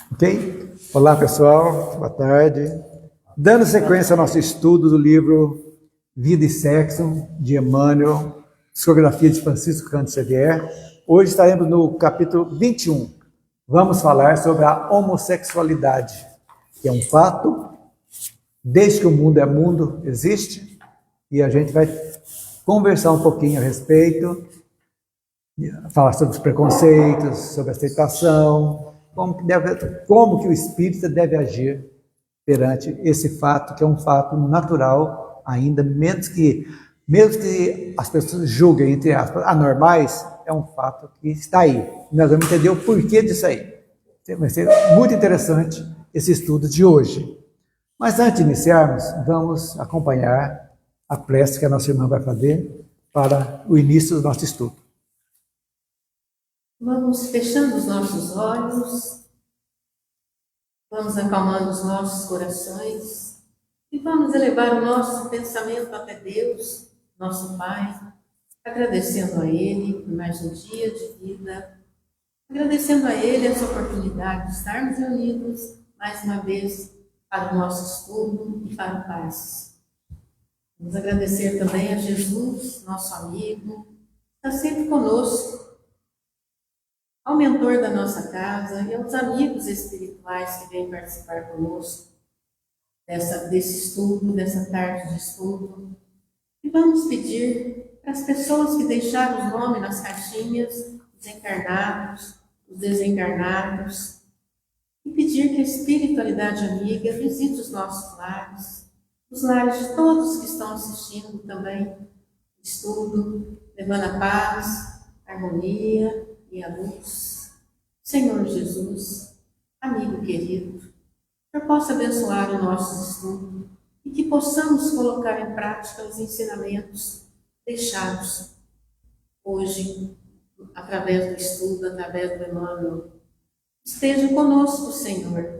Ok? Olá, pessoal. Boa tarde. Dando sequência ao nosso estudo do livro Vida e Sexo, de Emmanuel, psicografia de Francisco Cândido Xavier. Hoje estaremos no capítulo 21. Vamos falar sobre a homossexualidade, que é um fato, desde que o mundo é mundo, existe, e a gente vai conversar um pouquinho a respeito, falar sobre os preconceitos, sobre a aceitação, como que o espírita deve agir perante esse fato, que é um fato natural ainda, mesmo que as pessoas julguem, entre aspas, anormais, é um fato que está aí. Nós vamos entender o porquê disso aí. Vai ser muito interessante esse estudo de hoje. Mas antes de iniciarmos, vamos acompanhar a prece que a nossa irmã vai fazer para o início do nosso estudo. Vamos fechando os nossos olhos, vamos acalmando os nossos corações e vamos elevar o nosso pensamento até Deus, nosso Pai, agradecendo a Ele por mais um dia de vida, agradecendo a Ele essa oportunidade de estarmos reunidos mais uma vez para o nosso estudo e para o passe. Vamos agradecer também a Jesus, nosso amigo, que está sempre conosco, ao mentor da nossa casa e aos amigos espirituais que vêm participar conosco desse estudo, dessa tarde de estudo. E vamos pedir para as pessoas que deixaram os nomes nas caixinhas, os encarnados, os desencarnados, e pedir que a espiritualidade amiga visite os nossos lares, os lares de todos que estão assistindo também o estudo, levando a paz, a harmonia e a luz. Senhor Jesus, amigo querido, que eu possa abençoar o nosso estudo e que possamos colocar em prática os ensinamentos deixados hoje, através do estudo, através do Emmanuel. Esteja conosco, Senhor,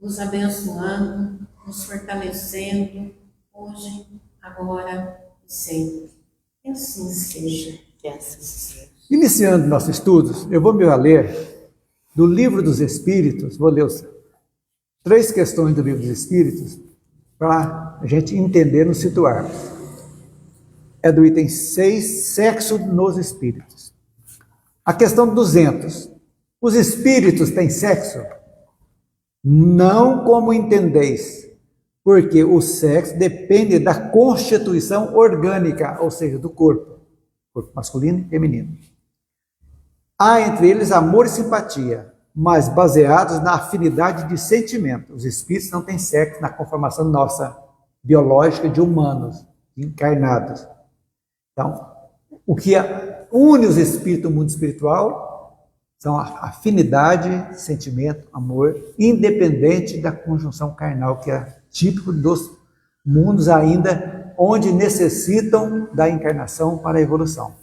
nos abençoando, nos fortalecendo, hoje, agora e sempre. Que assim seja. Que assim seja. Iniciando nossos estudos, eu vou me valer do Livro dos Espíritos, vou ler as 3 questões do Livro dos Espíritos para a gente entender, nos situarmos. É do item 6, Sexo nos Espíritos. A questão 200. Os espíritos têm sexo? Não como entendeis, porque o sexo depende da constituição orgânica, ou seja, do corpo masculino e feminino. Há entre eles amor e simpatia, mas baseados na afinidade de sentimento. Os espíritos não têm sexo na conformação nossa, biológica, de humanos, de encarnados. Então, o que une os espíritos do mundo espiritual são a afinidade, sentimento, amor, independente da conjunção carnal, que é típico dos mundos ainda onde necessitam da encarnação para a evolução.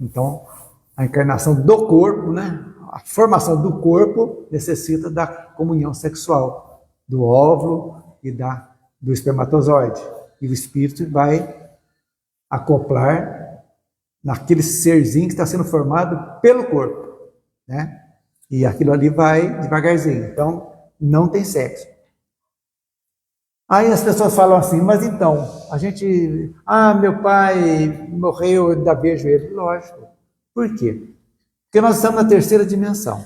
Então, a encarnação do corpo, né? A formação do corpo necessita da comunhão sexual, do óvulo e do espermatozoide. E o espírito vai acoplar naquele serzinho que está sendo formado pelo corpo, né? E aquilo ali vai devagarzinho. Então, não tem sexo. Aí as pessoas falam assim, mas então, meu pai morreu, eu ainda vejo ele. Lógico. Por quê? Porque nós estamos na 3ª dimensão.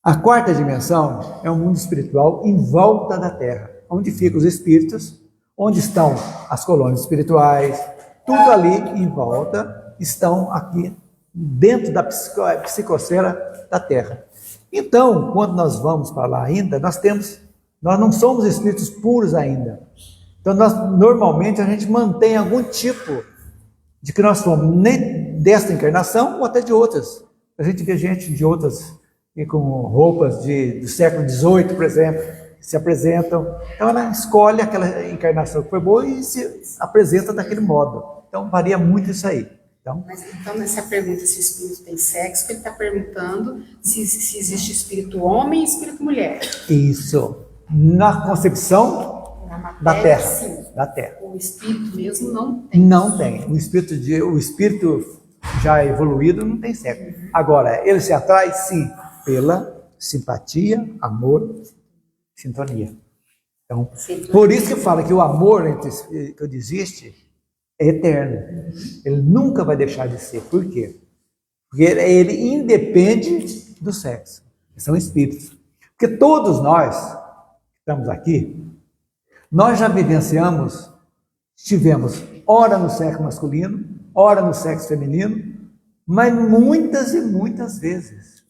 A 4ª dimensão é um mundo espiritual em volta da Terra, onde ficam os espíritos, onde estão as colônias espirituais, tudo ali em volta, estão aqui dentro da psicosfera da Terra. Então, quando nós vamos para lá ainda, nós não somos espíritos puros ainda. Então, normalmente a gente mantém algum tipo de que nós somos, nem desta encarnação ou até de outras. A gente vê gente de outras com roupas do século XVIII, por exemplo, que se apresentam. Então ela escolhe aquela encarnação que foi boa e se apresenta daquele modo. Então varia muito isso aí. Mas então nessa pergunta se o espírito tem sexo, ele está perguntando se existe espírito homem e espírito mulher. Isso. Na concepção da Terra. Sim. Da Terra. O espírito mesmo não tem. Não tem. O espírito já evoluído não tem sexo. Agora, ele se atrai, sim, pela simpatia, amor, sintonia. Então, por isso que fala que o amor que existe é eterno. Ele nunca vai deixar de ser. Por quê? Porque ele independe do sexo. São espíritos. Porque todos nós que estamos aqui, nós já vivenciamos, estivemos ora no sexo masculino, ora no sexo feminino, mas muitas e muitas vezes.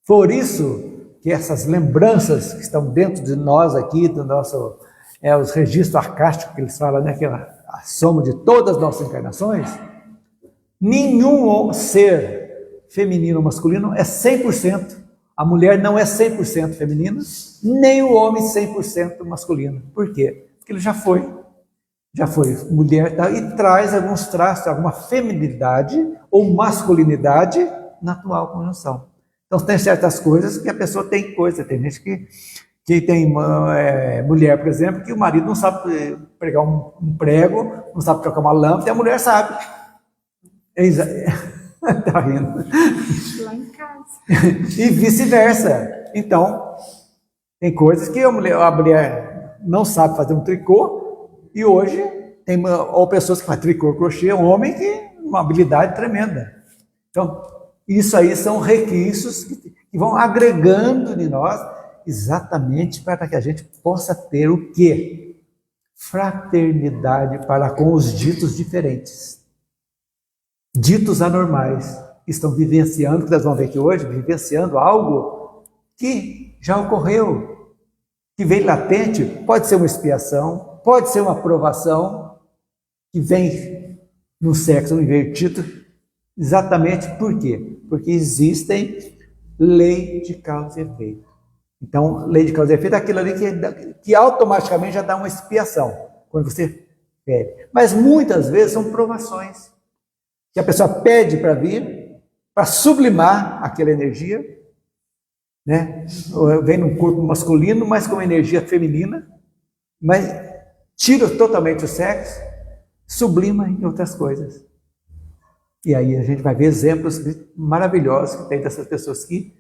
Por isso que essas lembranças que estão dentro de nós aqui, do nosso, os registros arcásticos que eles falam, né, que é a soma de todas as nossas encarnações, nenhum ser feminino ou masculino é 100%. A mulher não é 100% feminina, nem o homem 100% masculino. Por quê? Porque ele já foi mulher, tá? E traz alguns traços, alguma feminilidade ou masculinidade na atual conjunção. Então tem certas coisas que a pessoa tem coisa, tem gente que tem mulher, por exemplo, que o marido não sabe pregar um prego, não sabe trocar uma lâmpada, e a mulher sabe. Tá rindo. Lá em casa. E vice-versa. Então, tem coisas que a mulher não sabe fazer um tricô, e hoje tem ou pessoas que fazem tricô, crochê, um homem que uma habilidade tremenda. Então, isso aí são requisitos que vão agregando de nós exatamente para que a gente possa ter o quê? Fraternidade para com os ditos diferentes. Ditos anormais. Estão vivenciando, que nós vamos ver aqui hoje, vivenciando algo que já ocorreu, que vem latente, pode ser uma expiação, pode ser uma aprovação, que vem no sexo invertido, exatamente por quê? Porque existem lei de causa e efeito. Então, lei de causa e efeito é aquilo ali que automaticamente já dá uma expiação, quando você pede. Mas muitas vezes são provações, que a pessoa pede para vir, para sublimar aquela energia, né? Vem num corpo masculino, mas com energia feminina, mas tira totalmente o sexo, sublima em outras coisas. E aí a gente vai ver exemplos maravilhosos que tem dessas pessoas que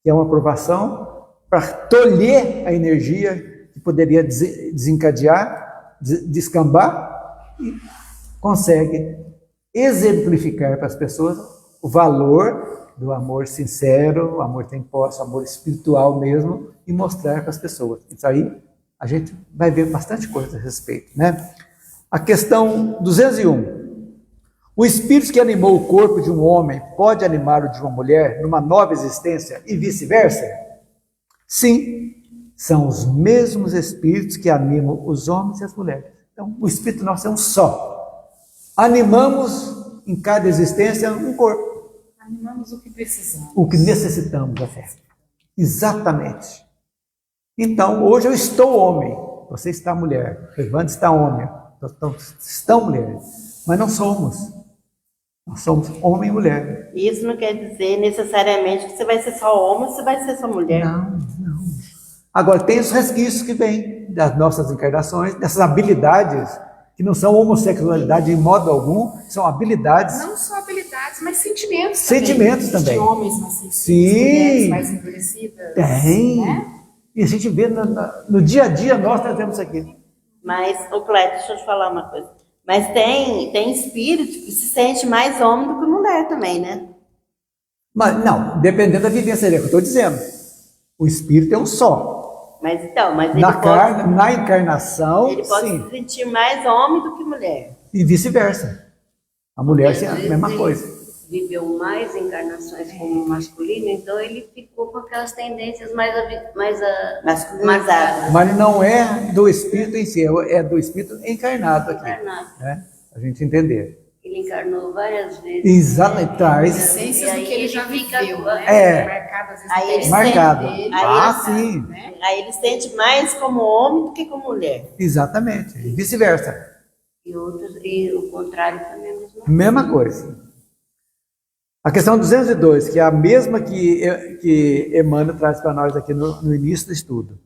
é uma aprovação para tolher a energia que poderia desencadear, descambar, e consegue exemplificar para as pessoas o valor do amor sincero, o amor tem posse, o amor espiritual mesmo, e mostrar para as pessoas. Isso aí a gente vai ver bastante coisa a respeito, né? A questão 201. O espírito que animou o corpo de um homem pode animar o de uma mulher numa nova existência e vice-versa? Sim, são os mesmos espíritos que animam os homens e as mulheres. Então, o espírito nosso é um só. Animamos em cada existência um corpo. Animamos o que precisamos. O que necessitamos da fé. Exatamente. Então, hoje eu estou homem, você está mulher, Evandro está homem, estão mulheres, mas não somos. Nós somos homem e mulher. Isso não quer dizer necessariamente que você vai ser só homem ou você vai ser só mulher. Não. Agora, tem os resquícios que vêm das nossas encarnações, dessas habilidades, que não são homossexualidade em modo algum, são habilidades. Não só habilidades, mas sentimentos também. De homens mais sensíveis, sim, mulheres mais endurecidas. Tem. Né? E a gente vê no dia a dia, nós trazemos isso aqui. Mas, Cleto, deixa eu te falar uma coisa. Mas tem espírito que se sente mais homem do que mulher também, né? Mas não, dependendo da vivência, é o que eu estou dizendo. O espírito é um só. Mas ele na encarnação, ele pode sim. se sentir mais homem do que mulher. E vice-versa. A mulher é a mesma coisa. Viveu mais encarnações como masculino, então ele ficou com aquelas tendências mais Masculinizadas. Mas não é do espírito em si, é do espírito encarnado aqui. encarnado. Né? A gente entender. Ele encarnou várias vezes. Exatamente, traz. Essências do que ele já fica viveu, né? É. Marcado, às vezes, Aí ele Marcado. dele, Sim. né? Aí ele sente mais como homem do que como mulher. Exatamente. E vice-versa. E o contrário também é a mesma coisa. Mesma coisa. A questão 202, que é a mesma que Emmanuel traz para nós aqui no início do estudo.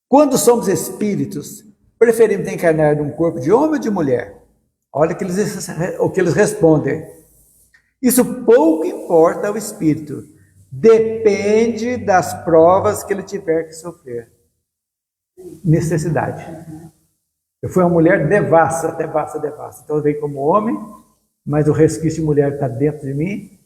Quando somos espíritos, preferimos encarnar num corpo de homem ou de mulher? Olha o que eles respondem. Isso pouco importa ao espírito, Depende das provas que ele tiver que sofrer. Necessidade. Eu fui uma mulher devassa. Então eu venho como homem, mas o resquício de mulher está dentro de mim,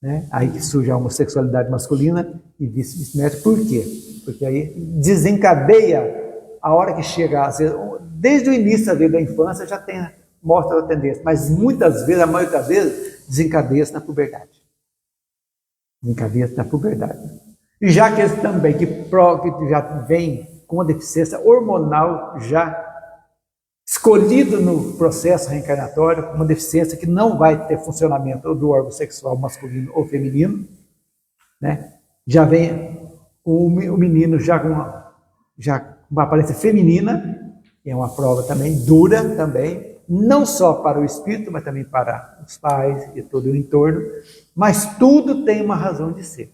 né? Aí que surge a homossexualidade masculina e vice-versa. Por quê? Porque aí desencadeia a hora que chega, às vezes, desde o início da infância já mostra a tendência, mas muitas vezes, a maioria das vezes, desencadeia-se na puberdade. E já que eles também, que já vem com uma deficiência hormonal já escolhido no processo reencarnatório, uma deficiência que não vai ter funcionamento do órgão sexual masculino ou feminino, né? Já vem o menino já com uma aparência feminina, é uma prova também dura também, não só para o espírito, mas também para os pais e todo o entorno, mas tudo tem uma razão de ser.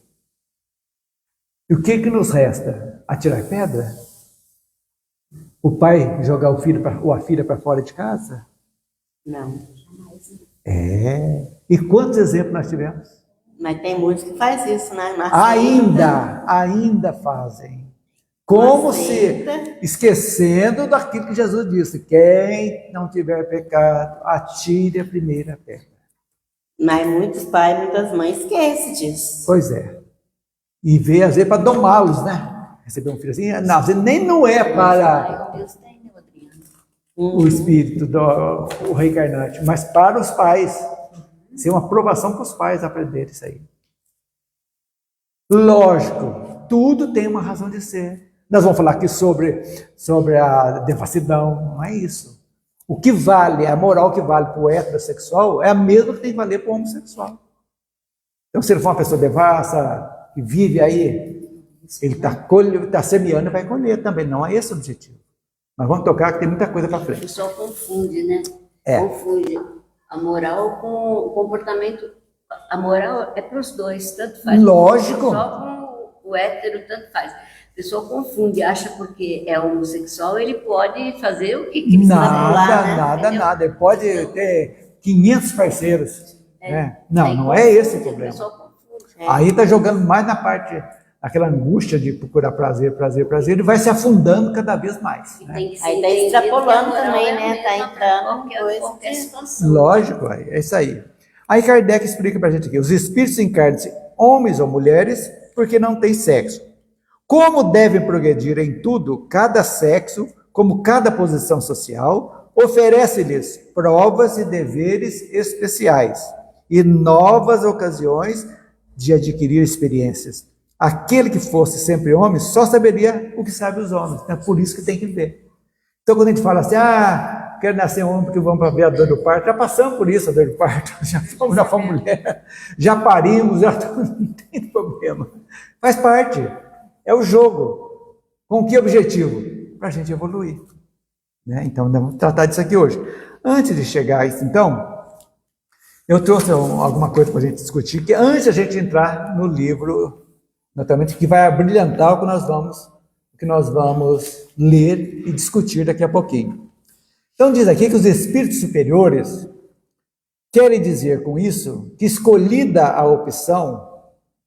E o que nos resta? Atirar pedra? O pai jogar o filho ou a filha para fora de casa? Não. E quantos exemplos nós tivemos? Mas tem muitos que faz isso, né? Ainda fazem. Como se esquecendo daquilo que Jesus disse: quem não tiver pecado, atire a primeira pedra. Mas muitos pais, muitas mães esquecem disso. Pois é. E vê, às vezes, para domá-los, né? Receber um filho assim, não, às vezes nem não é para o espírito o reencarnante, mas para os pais. Ser uma aprovação para os pais aprenderem isso aí. Lógico, tudo tem uma razão de ser. Nós vamos falar aqui sobre a devassidão, não é isso. O que vale, a moral que vale para o heterossexual é a mesma que tem que valer para o homossexual. Então, se ele for uma pessoa devassa, que vive aí, ele está semeando e vai colher também. Não é esse o objetivo. Mas vamos tocar que tem muita coisa para frente. O pessoal confunde, né? É. Confunde a moral com o comportamento. A moral é para os dois, tanto faz. Lógico. Só com o hétero, tanto faz. A pessoa confunde, acha porque é homossexual, ele pode fazer o que quiser. Nada. Ele pode ter 500 parceiros. Né? Não é esse o problema. Aí está jogando mais na parte, aquela angústia de procurar prazer, ele vai se afundando cada vez mais. Né? Aí está extrapolando também, né? Está entrando qualquer situação. Lógico, é isso aí. Aí Kardec explica para a gente aqui: os espíritos encarnam-se homens ou mulheres porque não têm sexo. Como devem progredir em tudo, cada sexo, como cada posição social, oferece-lhes provas e deveres especiais e novas ocasiões de adquirir experiências. Aquele que fosse sempre homem só saberia o que sabem os homens. É por isso que tem que ver. Então, quando a gente fala assim, quero nascer homem porque vamos para ver a dor do parto, já passamos por isso, a dor do parto, já fomos mulher, já parimos, não tem problema. Faz parte. É o jogo. Com que objetivo? Para a gente evoluir. Né? Então, vamos tratar disso aqui hoje. Antes de chegar a isso, então, eu trouxe alguma coisa para a gente discutir, que antes de a gente entrar no livro, naturalmente, que vai abrilhantar o que nós vamos ler e discutir daqui a pouquinho. Então, diz aqui que os espíritos superiores querem dizer com isso que, escolhida a opção,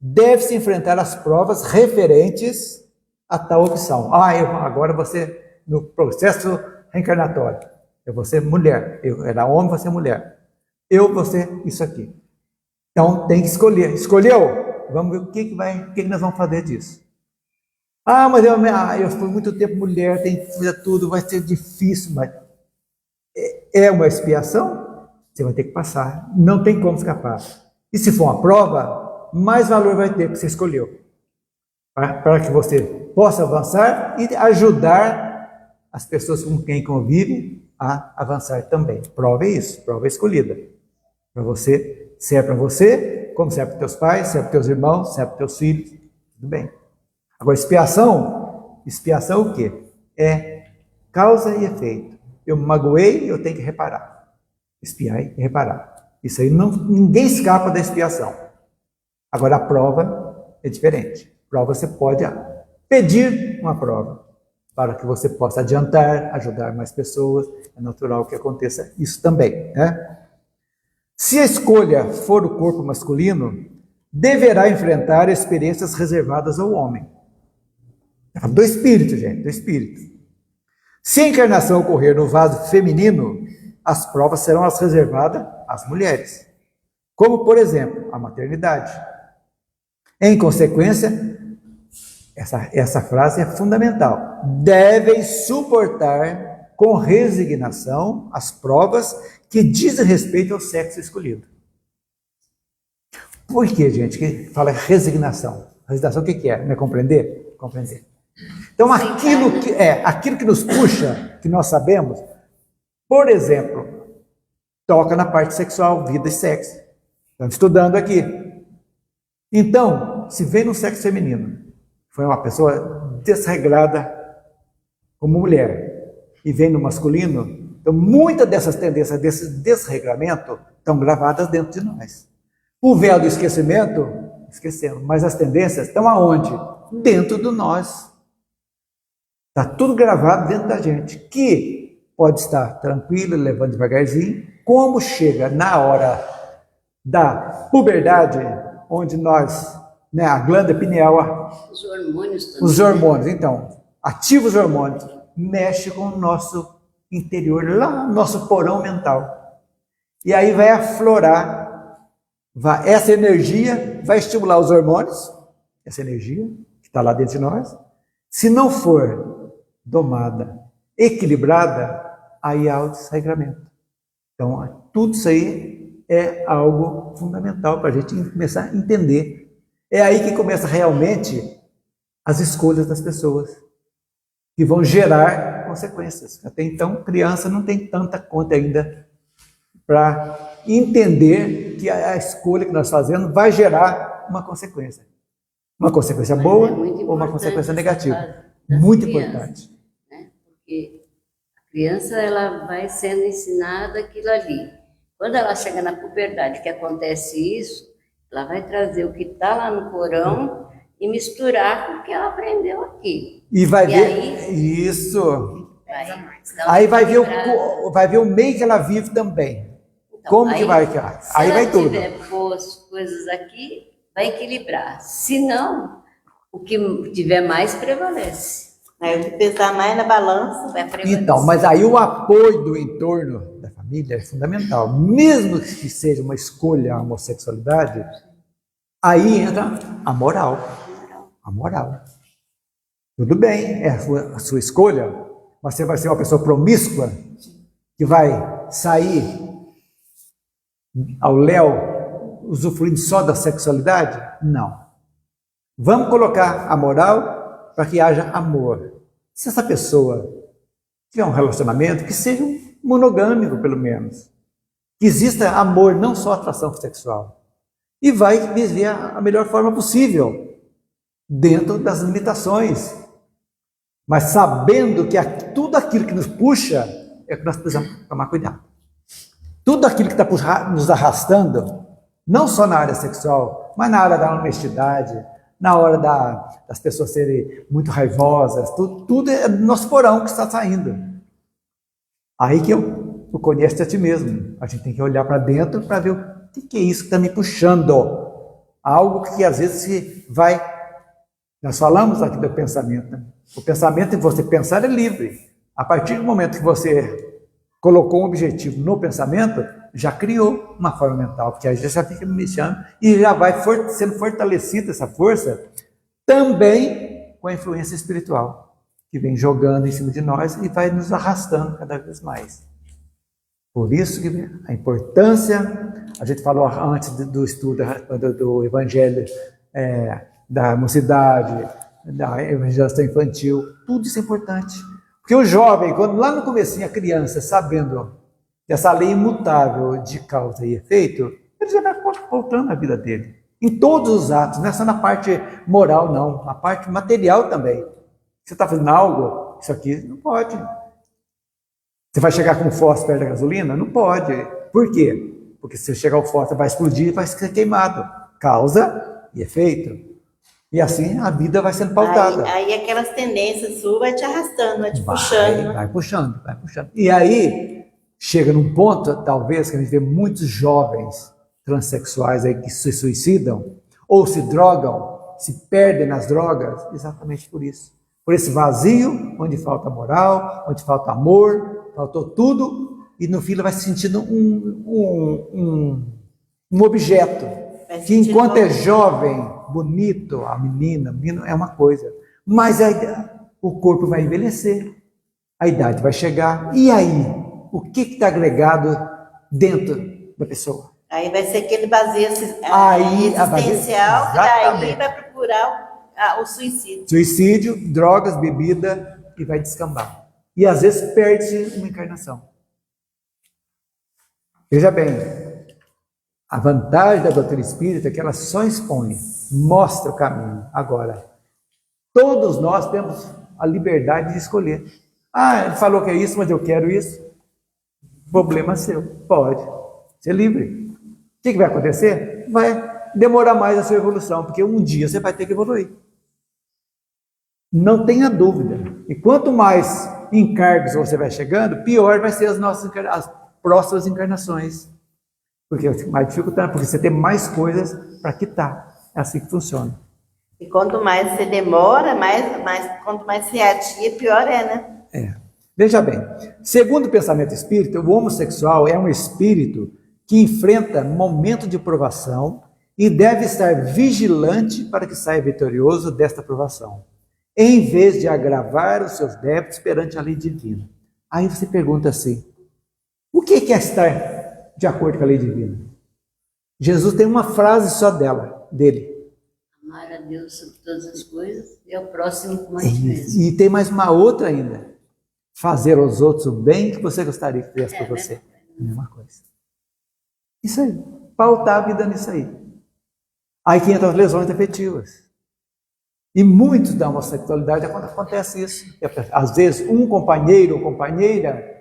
deve-se enfrentar as provas referentes a tal opção. Agora você, no processo reencarnatório, eu vou ser mulher, eu era homem, vou ser mulher. Eu vou ser isso aqui. Então tem que escolher. Escolheu? Vamos ver o que nós vamos fazer disso. Mas eu fui muito tempo mulher, tenho que fazer tudo, vai ser difícil, mas é uma expiação, você vai ter que passar, não tem como escapar. E se for uma prova, mais valor vai ter que você escolheu, para que você possa avançar e ajudar as pessoas com quem convive a avançar também. Prova é isso, prova é escolhida. Para você, se é para você, como se é para os teus pais, se é para os teus irmãos, se é para os teus filhos, tudo bem. Agora, expiação é o quê? É causa e efeito. Eu me magoei, eu tenho que reparar. Expiar e reparar. Isso aí ninguém escapa da expiação. Agora, a prova é diferente. Prova, você pode pedir uma prova para que você possa adiantar, ajudar mais pessoas. É natural que aconteça isso também, né? Se a escolha for o corpo masculino, deverá enfrentar experiências reservadas ao homem. Do espírito, gente, do espírito. Se a encarnação ocorrer no vaso feminino, as provas serão as reservadas às mulheres. Como, por exemplo, a maternidade. Em consequência, essa frase é fundamental. Devem suportar com resignação as provas que dizem respeito ao sexo escolhido. Por que, gente, que fala resignação? Resignação o que é? Não é compreender? Compreender. Então, aquilo que nos puxa, que nós sabemos, por exemplo, toca na parte sexual, vida e sexo. Estamos estudando aqui. Então, se vem no sexo feminino, foi uma pessoa desregrada como mulher, e vem no masculino, então muitas dessas tendências, desse desregramento, estão gravadas dentro de nós. O véu do esquecimento, esquecemos, mas as tendências estão aonde? Dentro de nós. Está tudo gravado dentro da gente, que pode estar tranquilo, levando devagarzinho, como chega na hora da puberdade, onde nós, a glândula pineal, Os hormônios também. os hormônios, então, ativa os hormônios, mexe com o nosso interior, lá no nosso porão mental. E aí vai aflorar, essa energia vai estimular os hormônios, essa energia que está lá dentro de nós. Se não for domada, equilibrada, aí há o desregramento. Então, tudo isso aí é algo fundamental para a gente começar a entender. É aí que começa realmente as escolhas das pessoas, que vão gerar consequências. Até então, criança não tem tanta conta ainda para entender que a escolha que nós fazemos vai gerar uma consequência. Uma consequência boa ou uma consequência negativa. Muito importante. Né? Porque a criança ela vai sendo ensinada aquilo ali. Quando ela chega na puberdade, que acontece isso, ela vai trazer o que está lá no porão e misturar com o que ela aprendeu aqui. E vai ver aí, isso. Então, Aí vai ver o meio que ela vive também. então, Como aí, que vai? Aí vai tudo. Se ela tiver boas coisas aqui, vai equilibrar. Se não, o que tiver mais prevalece. Aí o que pesar mais na balança. Vai prevalecer. Então, mas aí o apoio do entorno da família é fundamental. Mesmo que seja uma escolha a homossexualidade, aí entra a moral. A moral. Tudo bem, é a sua escolha, mas você vai ser uma pessoa promíscua, que vai sair ao léu, usufruindo só da sexualidade? Não. Vamos colocar a moral para que haja amor. Se essa pessoa tiver um relacionamento, que seja monogâmico, pelo menos. Que exista amor, não só atração sexual. E vai viver a melhor forma possível, dentro das limitações. Mas sabendo que tudo aquilo que nos puxa, é que nós precisamos tomar cuidado. Tudo aquilo que está nos arrastando, não só na área sexual, mas na área da honestidade, na hora das pessoas serem muito raivosas, tudo é do nosso porão que está saindo. Aí que eu conheço a ti mesmo. A gente tem que olhar para dentro para ver o que é isso que está me puxando. Algo que às vezes se vai... Nós falamos aqui do pensamento. Né? O pensamento em você pensar é livre. A partir do momento que você colocou um objetivo no pensamento, já criou uma forma mental, porque aí já fica mexendo e já vai sendo fortalecida essa força também com a influência espiritual, que vem jogando em cima de nós e vai nos arrastando cada vez mais. Por isso que a importância, a gente falou antes do estudo do Evangelho da mocidade, da evangelização infantil, tudo isso é importante. Porque o jovem, quando lá no comecinho, a criança, sabendo dessa lei imutável de causa e efeito, ele já vai voltando a vida dele. Em todos os atos, não é só na parte moral, não, na parte material também. Você está fazendo algo, isso aqui não pode. Você vai chegar com um fósforo perto da gasolina? Não pode. Por quê? Porque se você chegar ao fósforo, vai explodir e vai ser queimado. Causa e efeito. E assim a vida vai sendo pautada. Aí aquelas tendências suas vai te arrastando, vai te puxando. Vai puxando, vai puxando. E aí chega num ponto, talvez, que a gente vê muitos jovens transexuais aí que se suicidam, ou se drogam, se perdem nas drogas, exatamente por isso. Por esse vazio, onde falta moral, onde falta amor, faltou tudo, e no fim ela vai se sentindo um objeto, que enquanto é jovem, bonito, a menina, menino é uma coisa, mas o corpo vai envelhecer, a idade vai chegar, e aí? O que está agregado dentro da pessoa? Aí vai ser aquele vazio Aí, existencial, que daí exatamente. vai procurar o suicídio. Suicídio, drogas, bebida, e vai descambar. E às vezes perde uma encarnação. Veja bem, a vantagem da doutrina espírita é que ela só expõe, mostra o caminho. Agora, todos nós temos a liberdade de escolher. Ah, ele falou que é isso, mas eu quero isso. Problema seu. Pode ser livre. O que vai acontecer? Vai demorar mais a sua evolução, porque um dia você vai ter que evoluir. Não tenha dúvida. E quanto mais encargos você vai chegando, pior vai ser as próximas encarnações. Porque mais dificultado, porque você tem mais coisas para quitar. É assim que funciona. E quanto mais você demora, quanto mais você adia, pior é, né? É. Veja bem, segundo o pensamento espírita, o homossexual é um espírito que enfrenta momento de provação e deve estar vigilante para que saia vitorioso desta provação, em vez de agravar os seus débitos perante a lei divina. Aí você pergunta assim, o que é estar de acordo com a lei divina? Jesus tem uma frase só dele. Amar a Deus sobre todas as coisas e ao próximo como a ti mesmo. E tem mais uma outra ainda. Fazer aos outros o bem que você gostaria que fizesse por você. Mesma coisa. Isso aí. Pautar a vida nisso aí. Aí que entram as lesões afetivas. E muitos da homossexualidade acontece isso. Às vezes um companheiro ou companheira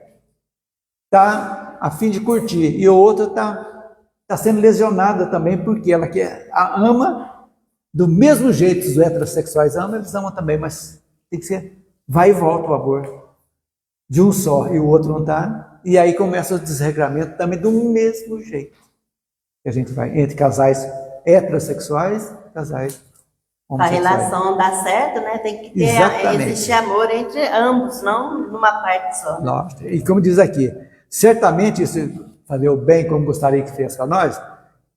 está a fim de curtir e o outro está sendo lesionada também porque ela a ama do mesmo jeito que os heterossexuais amam, eles amam também, mas tem que ser vai e volta o amor de um só e o outro não está, e aí começa o desregramento também do mesmo jeito que a gente vai entre casais heterossexuais e casais Para a homossexuais. relação dar certo, né? Tem que existir amor entre ambos, não numa parte só. Nossa, e como diz aqui, certamente isso fazer o bem como gostaria que fez para nós,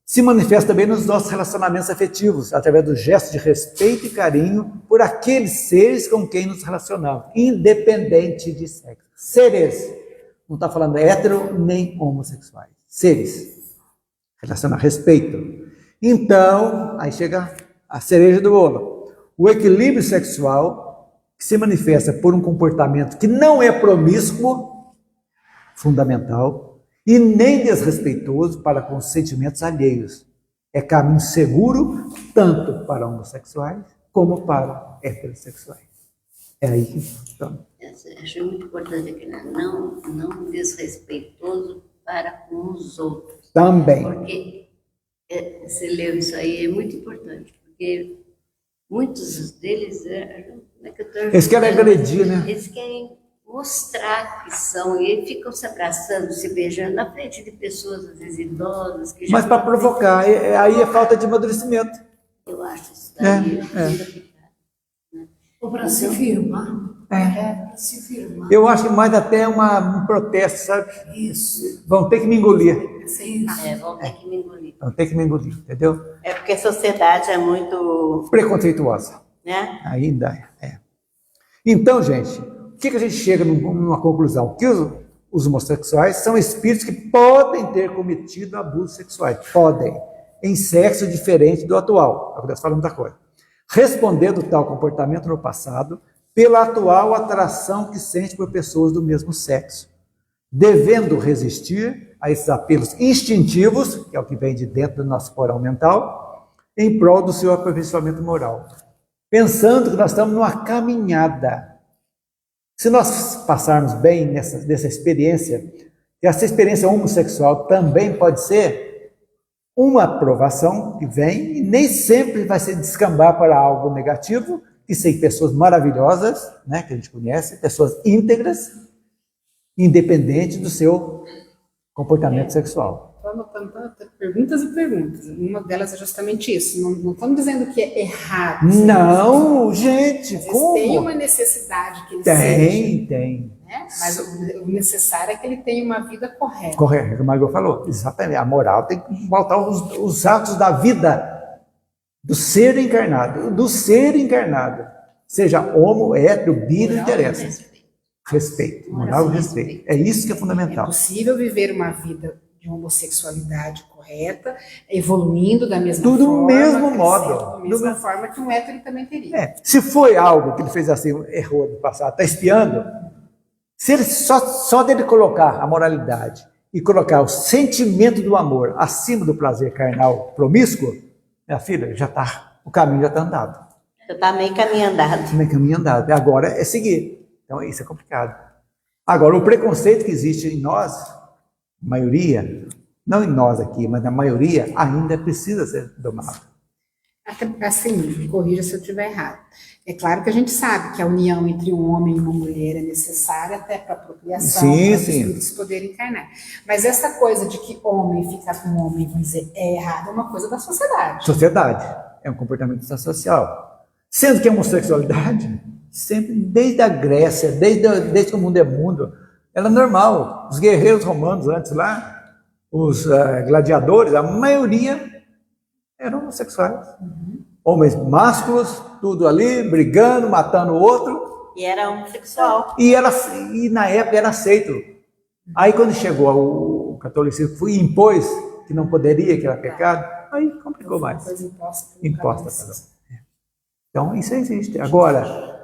se manifesta também nos nossos relacionamentos afetivos, através do gesto de respeito e carinho por aqueles seres com quem nos relacionamos, independente de sexo. Seres, não está falando hétero nem homossexuais. Seres, relaciona respeito. Então, aí chega a cereja do bolo. O equilíbrio sexual, que se manifesta por um comportamento que não é promíscuo, fundamental, e nem desrespeitoso para com os sentimentos alheios. É caminho seguro tanto para homossexuais como para heterossexuais. É aí que estamos. Acho muito importante aqui, né? Não desrespeitoso para com os outros. Também. Porque você leu isso aí, é muito importante, porque muitos deles, Eles querem agredir, né? Eles querem mostrar que são, e ficam se abraçando, se beijando na frente de pessoas, às vezes idosas. Que já Mas para provocar, aí é falta de amadurecimento. Eu acho isso daí Ou para se firmar. Para se firmar. Eu acho que mais até um protesto, sabe? Isso. Vão ter que me engolir. Vão ter que me engolir. Vão ter que me engolir, entendeu? É porque a sociedade é muito, Preconceituosa. né? Ainda é. Então, gente, o que a gente chega numa conclusão? Que os homossexuais são espíritos que podem ter cometido abusos sexuais. Podem. Em sexo diferente do atual. Agora nós falamos da coisa. Respondendo tal comportamento no passado pela atual atração que sente por pessoas do mesmo sexo. Devendo resistir a esses apelos instintivos, que é o que vem de dentro do nosso porão mental, em prol do seu aperfeiçoamento moral. Pensando que nós estamos numa caminhada. Se nós passarmos bem nessa experiência, e essa experiência homossexual também pode ser uma aprovação que vem, e nem sempre vai se descambar para algo negativo, que são pessoas maravilhosas, né, que a gente conhece, pessoas íntegras, independente do seu comportamento sexual. estou anotando perguntas e perguntas. Uma delas é justamente isso. Não estamos dizendo que é errado. Não, gente, Às vezes como? tem uma necessidade que ele seja, Tem. né? Mas o necessário é que ele tenha uma vida correta. Correto, como a Margot falou, exatamente. A moral tem que voltar os atos da vida do ser encarnado, seja homo, hétero, bi, não interessa. Respeito, moral e respeito. É isso que é É fundamental. possível viver uma vida de homossexualidade correta, evoluindo da mesma Tudo forma, do mesmo crescendo modo. da mesma forma que um hétero também teria. Se foi algo que ele fez assim, errou no passado, está espiando, se ele só dele colocar a moralidade e colocar o sentimento do amor acima do prazer carnal promíscuo, minha filha, o caminho já está andado. Já está meio caminho andado. Meio caminho andado. Agora é seguir. Então isso é complicado. Agora, o preconceito que existe em nós, maioria, não em nós aqui, mas na maioria, ainda precisa ser domado. Até assim, me corrija se eu estiver errado. É claro que a gente sabe que a união entre um homem e uma mulher é necessária até para a procriação, Sim, para os sim. espíritos poderem encarnar. Mas essa coisa de que homem ficar com homem, vamos dizer, é errado, é uma coisa da sociedade. Sociedade é um comportamento social. Sendo que a homossexualidade, sempre, desde a Grécia, desde que o mundo é mundo, ela é normal. Os guerreiros romanos antes lá, os gladiadores, a maioria eram homossexuais. Homens másculos, tudo ali, brigando, matando o outro. E era homossexual. E na época era aceito. Aí quando chegou o catolicismo e impôs que não poderia, que era pecado, aí complicou mais. Coisa imposta. Imposta. Então isso existe. Agora,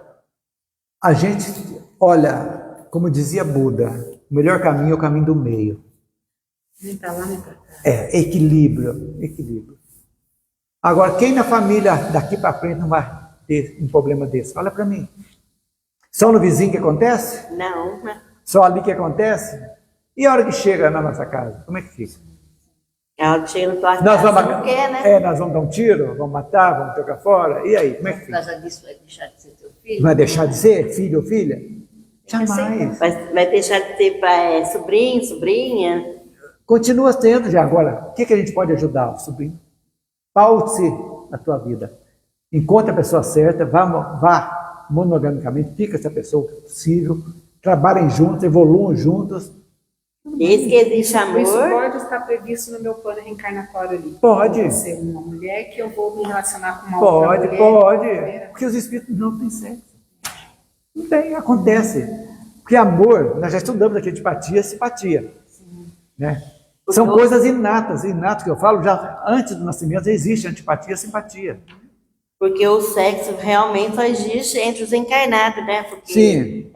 a gente olha, como dizia Buda, o melhor caminho é o caminho do meio. Nem para lá, nem para cá. Equilíbrio. Agora, quem na família daqui para frente não vai ter um problema desse? Olha para mim. Só no vizinho que acontece? Não. Só ali que acontece? E a hora que chega na nossa casa, como é que fica? A hora que chega na tua Nós casa, vamos, não quer, né? nós vamos dar um tiro, vamos matar, vamos tocar fora. E aí, como é que Por fica? causa disso vai deixar de ser teu filho? Vai deixar de ser filho ou filha? Jamais. Vai deixar de ter sobrinho, sobrinha. Continua sendo já. Agora, o que a gente pode ajudar o sobrinho? Paute-se na tua vida. Encontre a pessoa certa, vá monogamicamente, fica com essa pessoa que é possível, trabalhem juntos, evoluam juntos. Desde que existe amor. Isso pode estar previsto no meu plano reencarnatório ali. Pode. Eu vou ser uma mulher que eu vou me relacionar com uma outra mulher. Pode. Porque os espíritos não têm sexo. Não tem, acontece. Porque amor, nós já estudamos aqui antipatia e simpatia. Né? São coisas inatas que eu falo, já antes do nascimento já existe antipatia e simpatia. Porque o sexo realmente só existe entre os encarnados, né? Porque Sim.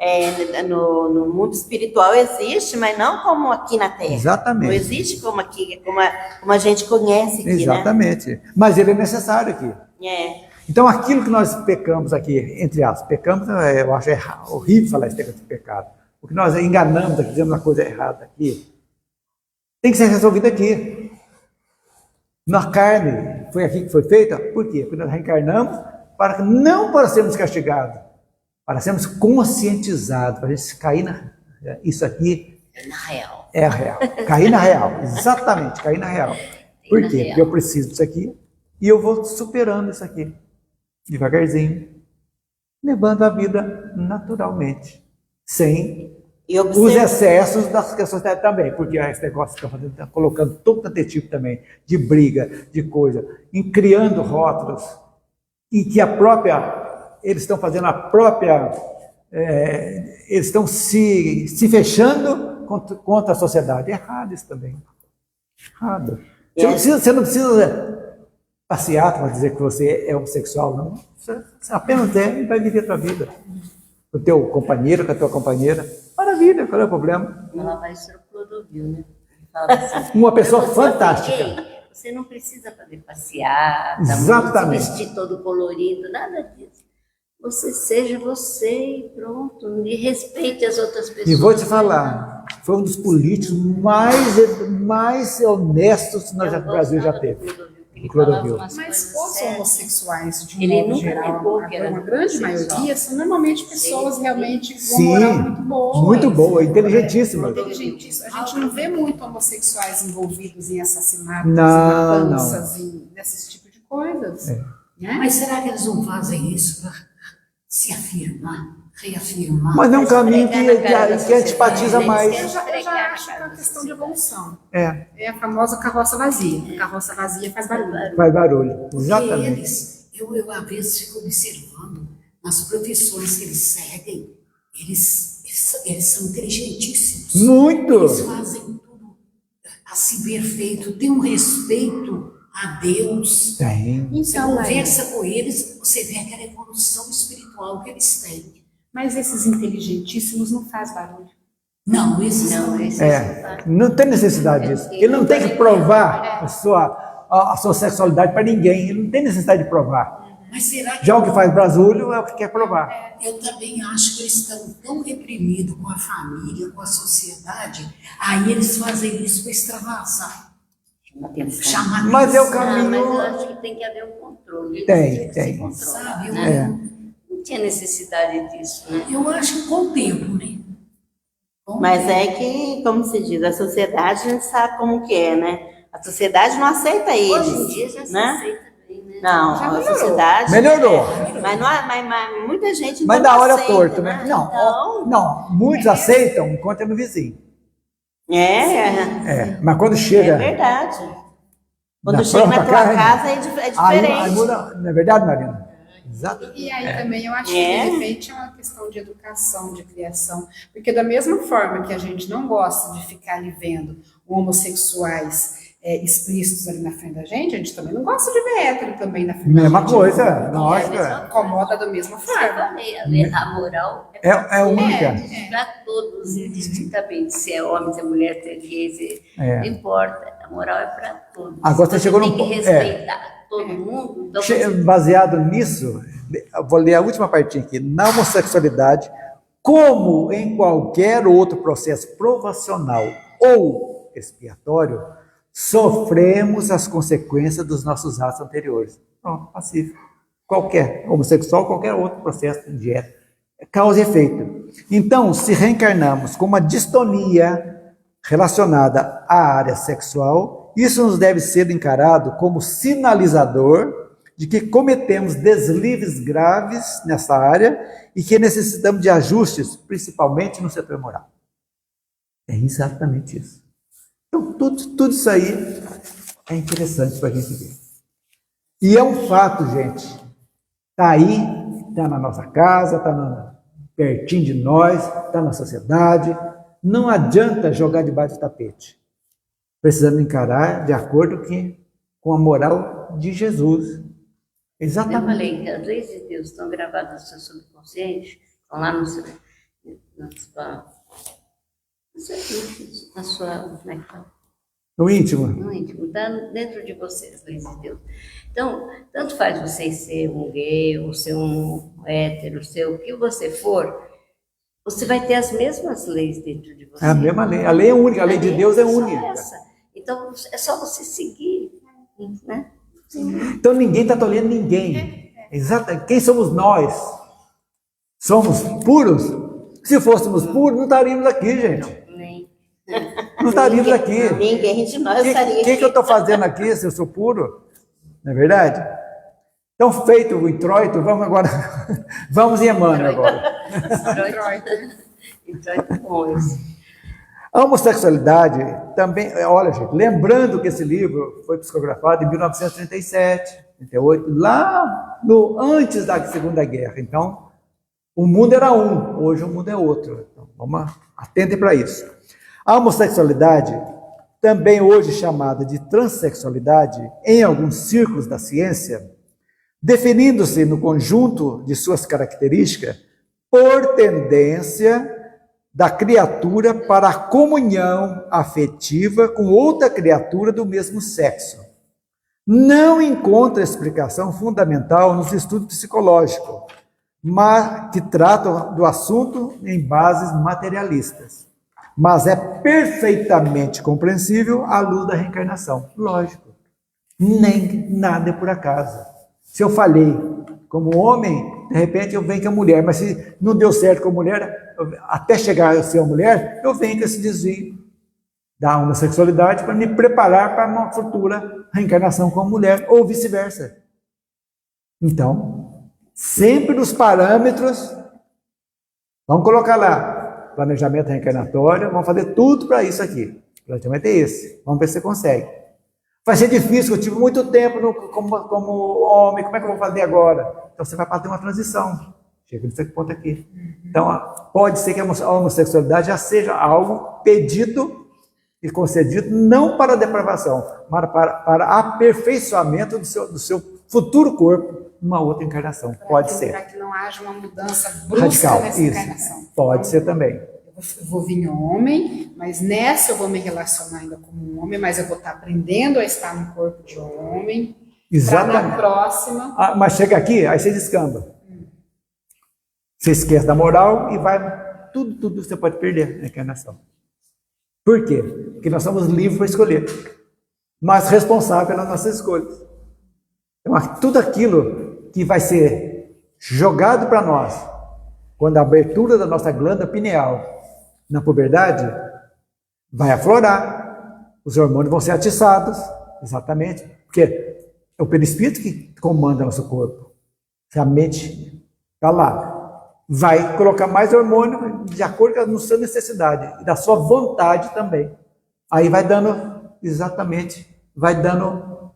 No mundo espiritual existe, mas não como aqui na Terra. Exatamente. Não existe como aqui, como a gente conhece aqui, Exatamente. Né? Mas ele é necessário aqui. Então, aquilo que nós pecamos aqui, entre aspas, pecamos, eu acho horrível falar esse negócio de pecado. O que nós enganamos aqui, fizemos uma coisa errada aqui, tem que ser resolvido aqui. Na carne, foi aqui que foi feita. Por quê? Porque nós reencarnamos não para sermos castigados, para sermos conscientizados, para a gente cair isso aqui Na real. é a real. Cair na real, exatamente, cair na real. Por quê? Porque eu preciso disso aqui e eu vou superando isso aqui, devagarzinho, levando a vida naturalmente, sem os excessos das questões também, porque esse negócio que está colocando todo aquele tipo também de briga, de coisa, criando rótulos, em que eles estão fazendo eles estão se fechando contra a sociedade. É errado isso também. Errado. Você não precisa passear para dizer que você é homossexual, não. Você apenas e vai viver a tua vida. Com o teu companheiro, com a tua companheira. Maravilha, qual é o problema? Ela vai ser o Clodovil, né? Ele fala assim, Uma pessoa fantástica. Ei, você não precisa fazer passeata, Exatamente. se vestir todo colorido, nada disso. Você seja você e pronto. E respeite as outras pessoas. E vou te falar, foi um dos políticos mais honestos que o Brasil já teve. Ele Clodovil. falava umas Mas coisas posso homossexuais, de Ele modo nunca geral, negou que era uma grande homossexual. maioria, são normalmente pessoas realmente com Sim, uma moral muito boa. muito boa, inteligentíssima. Inteligentíssima. A gente não vê muito homossexuais envolvidos em assassinatos, Não, em matanças, nesses tipos de coisas. Né? Mas será que eles não fazem isso para se afirmar, reafirmar? Mas é um caminho esfregar na cara da que antipatiza sociedade, mais. Eu já Esfregar na acho que é cara uma da questão de evolução. É, É a famosa carroça vazia. A carroça vazia faz barulho. faz barulho. Porque Exatamente. eu às vezes fico observando nas profissões que eles seguem, eles são inteligentíssimos. Muito. Eles fazem tudo assim perfeito, tem um respeito a Deus. Tem. Você Então, conversa com eles, você vê aquela evolução espiritual que eles têm. mas esses inteligentíssimos não faz barulho. Não, esses Não, não. esse Não tem necessidade disso. Ele não tem que provar a sua sexualidade para ninguém. Ele não tem necessidade de provar. Mas será que Já o que faz brasulho é o que quer provar. eu também acho que eles estão tão reprimidos com a família, com a sociedade, aí eles fazem isso para extravasar, chamar Mas é o atenção, Não, mas eu caminho. acho que tem que haver um controle. Tem, Tem que tem. se controlar, sabe? né? Não tinha necessidade disso, né? Eu acho que com o tempo, né? Com o Mas tempo. é que, como se diz, a sociedade a gente sabe como que é, né? A sociedade não aceita Hoje em eles, dia já se né? aceita bem, né? Não, Já a melhorou. sociedade... Melhorou. Mas, mas muita gente Mas ainda da não hora aceita, torto, né? Então, Não. Muitos aceitam enquanto é no vizinho. Mas quando é chega verdade. Quando na chega na própria tua casa, casa é aí diferente. muda. Não é verdade, Marina? Exato. E aí também eu acho É. que de repente é uma questão de educação, de criação. Porque da mesma forma que a gente não gosta de ficar ali vendo homossexuais explícitos ali na frente da gente também não gosta de ver hétero também na frente Mesma da gente. coisa, lógico. Incomoda da mesma Eu forma. falei, a moral É única. para todos, indistintamente, se é homem, se é mulher, se é gay, não importa. A moral é para todos. Agora você chegou tem num que ponto- respeitar todo mundo. Então Baseado nisso, eu vou ler a última partinha aqui. Na homossexualidade, como em qualquer outro processo provacional ou expiatório, sofremos as consequências dos nossos atos anteriores. Pronto, pacífico. Qualquer homossexual, qualquer outro processo de ética, causa e efeito. Então, se reencarnamos com uma distonia relacionada à área sexual, isso nos deve ser encarado como sinalizador de que cometemos deslizes graves nessa área e que necessitamos de ajustes, principalmente no setor moral. É exatamente isso. Então, tudo isso aí é interessante para a gente ver. E é um fato, gente. Está aí, está na nossa casa, está pertinho de nós, está na sociedade. Não adianta jogar debaixo do tapete. Precisamos encarar de acordo com a moral de Jesus. eu Exatamente. falei que as leis de Deus estão gravadas no seu subconsciente, estão lá no seu, na sua, como é que fala? No íntimo. No íntimo, está dentro de você as leis de Deus. Então, tanto faz você ser um gay, ou ser um hétero, ser o que você for, você vai ter as mesmas leis dentro de você. É a mesma lei. A lei é única, a lei de Deus é só única. essa. Então, é só você seguir, né? Então ninguém está tolhendo ninguém. Exato. Quem somos nós? Somos puros? Se fôssemos puros, não estaríamos aqui, gente. Nem. Não estaríamos aqui. Ninguém de nós O estaria que eu estou fazendo aqui se eu sou puro? Não é verdade? Então, feito o introito, vamos agora. Vamos em Emmanuel agora. Então, bom isso. A homossexualidade também, olha, gente, lembrando que esse livro foi psicografado em 1937, 38, lá antes da Segunda Guerra. Então, o mundo era um, hoje o mundo é outro. Então, vamos atentem para isso. A homossexualidade, também hoje chamada de transexualidade, em alguns círculos da ciência, definindo-se no conjunto de suas características por tendência da criatura para a comunhão afetiva com outra criatura do mesmo sexo. Não encontra explicação fundamental nos estudos psicológicos, mas que tratam do assunto em bases materialistas. Mas é perfeitamente compreensível à luz da reencarnação. Lógico. Nem nada é por acaso. Se eu falhei como homem, de repente eu venho com a mulher, mas se não deu certo com a mulher, até chegar a ser uma mulher, eu venho com esse desvio da homossexualidade para me preparar para uma futura reencarnação como mulher, ou vice-versa. Então, sempre nos parâmetros, vamos colocar lá, planejamento reencarnatório, vamos fazer tudo para isso aqui. O planejamento é esse, vamos ver se você consegue. Vai ser difícil, eu tive muito tempo como homem, como é que eu vou fazer agora? Então você vai fazer uma transição. Chega nesse ponto aqui. Então, pode ser que a homossexualidade já seja algo pedido e concedido, não para depravação, mas para aperfeiçoamento do seu futuro corpo numa outra encarnação. Pode ser. Para que não haja uma mudança brusca Radical, nessa isso. encarnação. Pode ser também. Eu vou vir homem, mas nessa eu vou me relacionar ainda como um homem, mas eu vou estar aprendendo a estar no corpo de homem. Para na próxima. Mas chega aqui, aí você descamba. Você esquece da moral e vai. Tudo você pode perder na encarnação. Por quê? Porque nós somos livres para escolher, mas responsáveis pelas nossas escolhas. Então, tudo aquilo que vai ser jogado para nós, quando a abertura da nossa glândula pineal na puberdade, vai aflorar, os hormônios vão ser atiçados, exatamente, porque é o perispírito que comanda nosso corpo. Se a mente está lá, vai colocar mais hormônio de acordo com a sua necessidade e da sua vontade também. Aí vai dando, exatamente, vai dando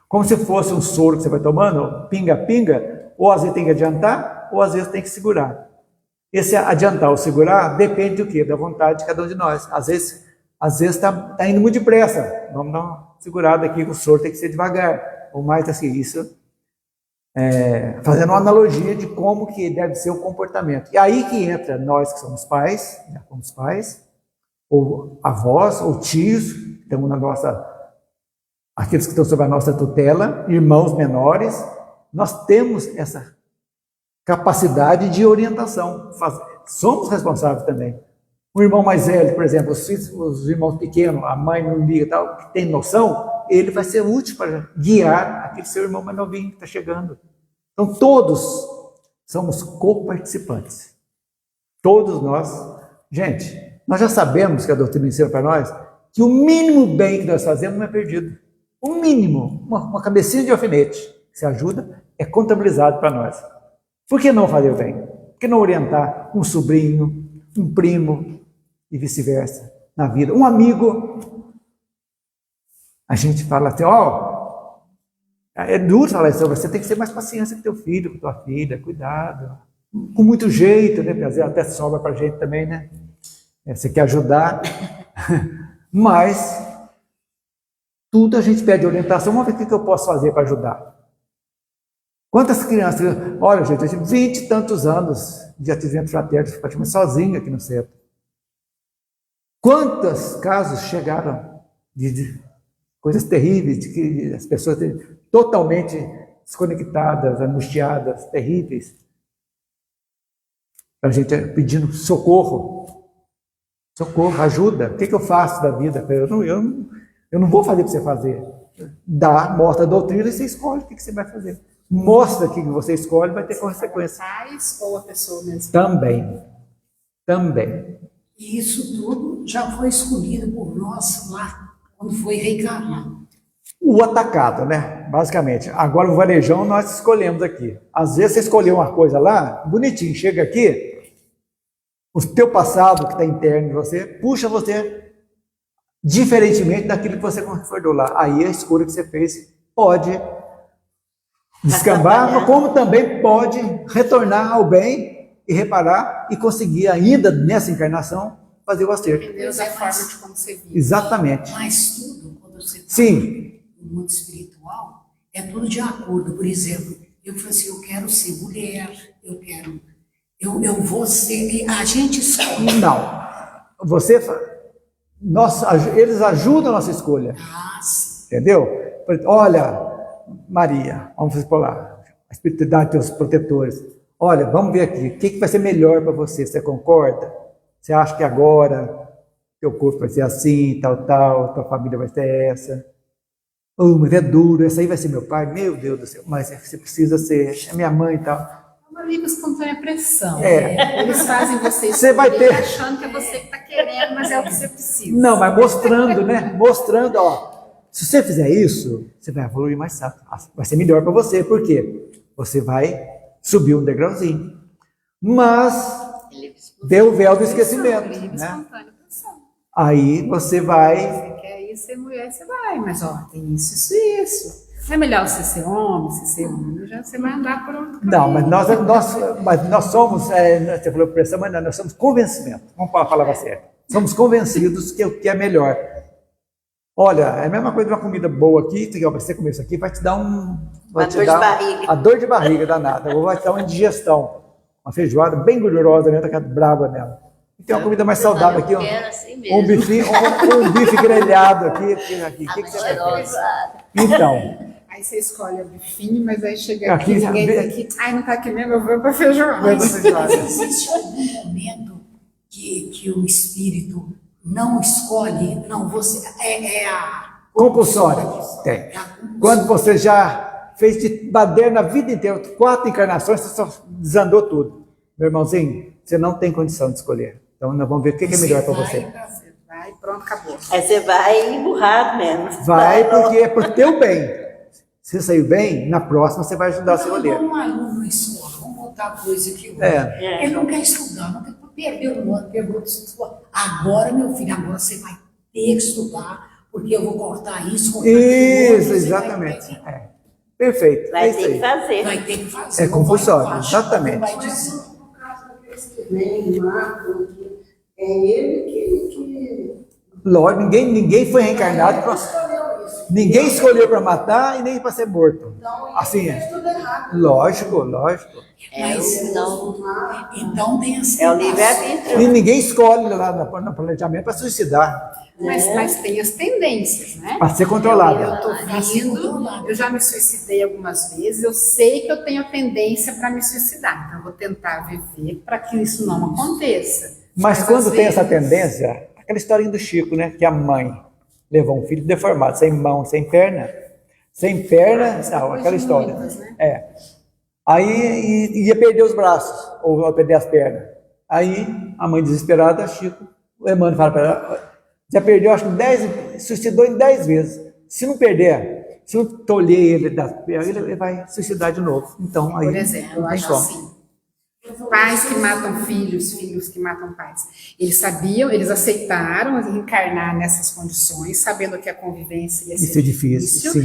como se fosse um soro que você vai tomando, pinga-pinga, ou às vezes tem que adiantar, ou às vezes tem que segurar. Esse adiantar ou segurar depende do quê? Da vontade de cada um de nós. Às vezes está indo muito depressa. Vamos dar uma segurada aqui, o soro tem que ser devagar. Ou mais assim, isso fazendo uma analogia de como que deve ser o comportamento. E aí que entra nós que somos pais, já fomos pais, ou avós, ou tios, que estamos na nossa... Aqueles que estão sob a nossa tutela, irmãos menores, nós temos essa capacidade de orientação. Somos responsáveis também. O irmão mais velho, por exemplo, os irmãos pequenos, a mãe não liga, tal, que tem noção, ele vai ser útil para guiar aquele seu irmão mais novinho que está chegando. Então, todos somos co-participantes. Todos nós. Gente, nós já sabemos que a doutrina ensina para nós que o mínimo bem que nós fazemos não é perdido. O mínimo, uma cabecinha de alfinete que se ajuda, é contabilizado para nós. Por que não fazer o bem? Por que não orientar um sobrinho, um primo e vice-versa na vida? Um amigo. A gente fala assim, é duro falar isso, você tem que ter mais paciência com teu filho, com tua filha, cuidado. Com muito jeito, né? Porque às vezes até sobra para a gente também, né? Você quer ajudar, mas tudo a gente pede orientação. Vamos ver o que eu posso fazer para ajudar. Quantas crianças... Olha, gente, eu tive 20 e tantos anos de atendimento fraterno, praticamente sozinho aqui no centro. Quantos casos chegaram de coisas terríveis, de que as pessoas totalmente desconectadas, angustiadas, terríveis. A gente pedindo socorro. Socorro, ajuda. O que eu faço da vida? Eu não vou fazer para você fazer. Mostra a doutrina e você escolhe o que você vai fazer. Mostra que você escolhe, vai ter consequência. Pais ou a pessoa mesmo? Também. E isso tudo já foi escolhido por nós lá, quando foi reencarnar. O atacado, né? Basicamente. Agora o varejão nós escolhemos aqui. Às vezes você escolheu uma coisa lá, bonitinho, chega aqui, o teu passado que está interno em você, puxa você diferentemente daquilo que você concordou lá. Aí a escolha que você fez pode descambar, como também pode retornar ao bem e reparar e conseguir ainda nessa encarnação fazer o acerto. Deus é a forma de como você vive. Exatamente. Mas tudo, quando você está Sim. no mundo espiritual, é tudo de acordo. Por exemplo, eu falei assim, eu quero ser mulher, eu vou ser... A gente escolhe. Não. Eles ajudam a nossa escolha. Ah, sim. Entendeu? Olha, Maria, vamos por lá, a espiritualidade dos protetores. Olha, vamos ver aqui, o que vai ser melhor para você? Você concorda? Você acha que agora teu corpo vai ser assim, tal, tua família vai ser essa? Oh, mas é duro, essa aí vai ser meu pai, meu Deus do céu, mas você precisa ser, é minha mãe e tal. É uma livre espontânea pressão. É. Eles fazem você Você vai escolher ter- achando que é você que está querendo, mas é o que você precisa. Não, mas mostrando, né? Mostrando, ó, se você fizer isso, você vai evoluir mais rápido, vai ser melhor para você, por quê? Você vai subir um degrauzinho. Mas dê o véu do esquecimento, Livre né? espontânea pressão. Aí você vai. Você quer ir ser mulher, você vai, mas ó, tem isso e isso. Não é melhor você ser homem, se ser homem, já você vai andar por outro caminho. Não, mas nós somos, você falou pressão, mas não, nós somos convencimento. Vamos falar a palavra certa. Somos convencidos que o que é melhor. Olha, é a mesma coisa de uma comida boa aqui, você comer isso aqui, vai te dar Uma dor de barriga. A dor de barriga danada, ou vai te dar uma indigestão. Uma feijoada bem gordurosa, né? Tá brava mesmo. E tem uma comida mais saudável aqui, Eu quero assim mesmo. um bife grelhado aqui. O que você prefere? Cheirosa. Então, Aí você escolhe o bifinho, mas aí chega Aqui, aqui, ninguém vê- diz aqui, ai, não tá aqui mesmo, eu vou pra feijoada. Existe algum momento que o espírito não escolhe, não, você é a compulsório. Tem. é a compulsão. Quando você já fez de baderna a vida inteira, 4 encarnações, você só desandou tudo. Meu irmãozinho, você não tem condição de escolher. Então, nós vamos ver o que é melhor para você. Você vai, pronto, acabou. Aí você vai emburrado mesmo. Vai, porque é pro teu bem. Se saiu bem, na próxima você vai ajudar a se Então, olhar. igual um aluno na escola, vamos botar coisa aqui. É. Ele não quer estudar, não quer perder o ano, pergunta agora, meu filho, agora você vai ter que estudar, porque eu vou cortar isso, cortar aquilo outro, Isso, você exatamente. É. Perfeito. Vai é isso ter que aí. fazer. Vai ter que fazer. É não vai compulsório, falar, exatamente. não vai dizer. Vem, matam, é ele que Lógico, ninguém foi reencarnado para. escolheu isso. Ninguém escolheu para matar e nem para ser morto. Então, Assim, ele fez tudo errado. lógico. Então tem essa É o livre-arbítrio. E ninguém escolhe lá no planejamento para suicidar, Mas tem as tendências, né? para ser Eu controlada. tô vindo, eu já me suicidei algumas vezes, eu sei que eu tenho a tendência para me suicidar, então eu vou tentar viver para que isso não aconteça. Mas às quando tem essa vezes- tendência, aquela historinha do Chico, né? Que a mãe levou um filho deformado, sem mão, sem perna, não, aquela história. muitas, né? É. Aí ia perder os braços, ou ia perder as pernas. Aí a mãe desesperada, Chico, o Emmanuel fala para ela, já perdeu, acho que 10, suicidou em 10 vezes. Se não perder, se eu tolher ele das pernas, ele vai suicidar de novo. Então, aí Por exemplo, eu não tem acho como. assim, pais que matam filhos, filhos que matam pais. Eles sabiam, eles aceitaram encarnar nessas condições, sabendo que a convivência ia Isso ser é difícil, sim.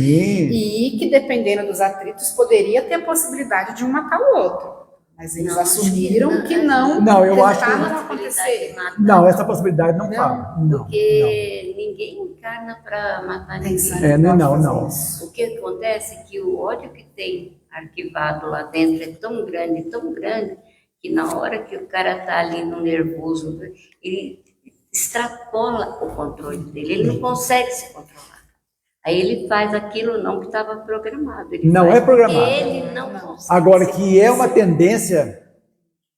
e que dependendo dos atritos poderia ter a possibilidade de um matar o outro. Mas eles assumiram que não, Não, eu acho que- tentar não acontecer. Não, essa possibilidade não fala. Não, Porque ninguém encarna para matar ninguém. Pensando É, que pode não, fazer não. isso. O que acontece é que o ódio que tem arquivado lá dentro é tão grande, que na hora que o cara está ali no nervoso, ele extrapola o controle dele, ele não consegue se controlar. Aí ele faz aquilo não que estava programado. Ele Não faz é programado. porque ele não consegue. Agora, que é uma tendência,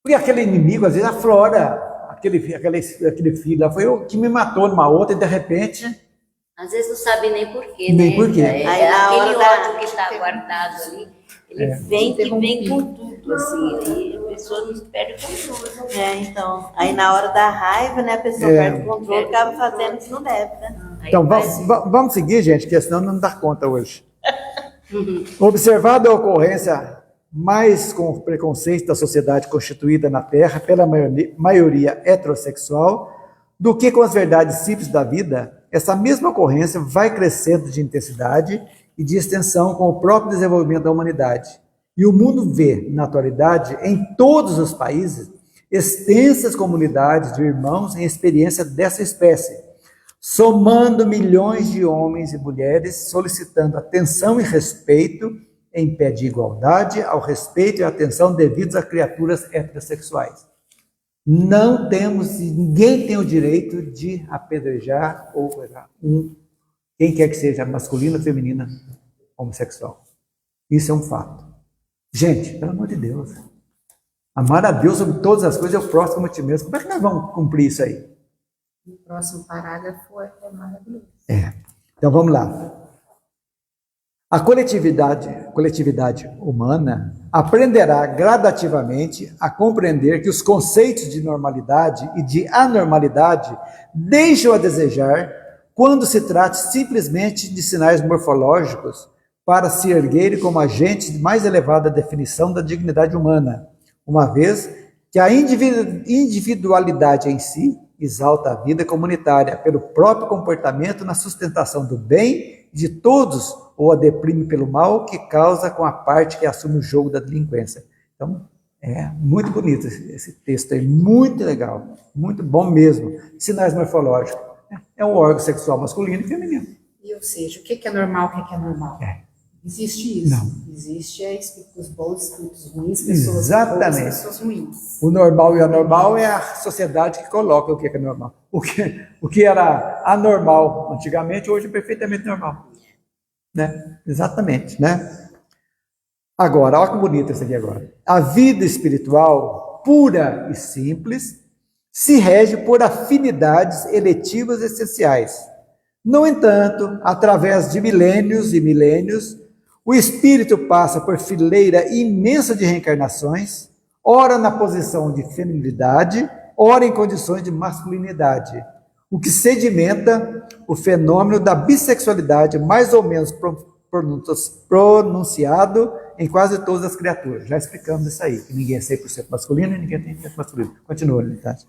porque aquele inimigo às vezes aflora, aquele filho lá, foi o que me matou numa outra e de repente, Às vezes não sabe nem por quê, Nem né? por quê. É, Aí na aquele hora da- ódio que está guardado ali, ele vem com tudo, assim, aí a pessoa não perde o controle. Então. Aí na hora da raiva, né, a pessoa perde o controle, acaba fazendo o que não deve, né? Aí então vai- vamos seguir, gente, que senão não dá conta hoje. Observada a ocorrência mais com preconceito da sociedade constituída na Terra pela maioria heterossexual do que com as verdades simples da vida, essa mesma ocorrência vai crescendo de intensidade e de extensão com o próprio desenvolvimento da humanidade. E o mundo vê, na atualidade, em todos os países, extensas comunidades de irmãos em experiência dessa espécie, somando milhões de homens e mulheres, solicitando atenção e respeito em pé de igualdade ao respeito e atenção devidos a criaturas heterossexuais. Não temos, ninguém tem o direito de apedrejar ou coisar quem quer que seja, masculina ou feminina, homossexual. Isso é um fato. Gente, pelo amor de Deus, amar a Deus sobre todas as coisas é o próximo como a ti mesmo. Como é que nós vamos cumprir isso aí? O próximo parágrafo é maravilhoso. Então vamos lá. A coletividade humana aprenderá gradativamente a compreender que os conceitos de normalidade e de anormalidade deixam a desejar quando se trata simplesmente de sinais morfológicos para se erguerem como agentes de mais elevada definição da dignidade humana, uma vez que a individualidade em si exalta a vida comunitária pelo próprio comportamento na sustentação do bem de todos ou a deprime pelo mal que causa com a parte que assume o jogo da delinquência. Então, é muito bonito esse texto aí, muito legal, muito bom mesmo. Sinais morfológicos. É um órgão sexual masculino e feminino. E, ou seja, o que é normal, o que é normal? Existe isso. Não. Existe espíritos bons, espíritos ruins, pessoas Exatamente. boas, pessoas ruins. O normal e o anormal é a sociedade que coloca o que é normal. O que era anormal antigamente, hoje é perfeitamente normal. Né? Exatamente, né? Agora, olha que bonito isso aqui agora. A vida espiritual, pura e simples, se rege por afinidades eletivas essenciais. No entanto, através de milênios e milênios, o espírito passa por fileira imensa de reencarnações, ora na posição de feminilidade, ora em condições de masculinidade, o que sedimenta o fenômeno da bissexualidade mais ou menos pronunciado em quase todas as criaturas. Já explicamos isso aí, que ninguém é 100% masculino e ninguém tem 100% masculino. Continua, Tati.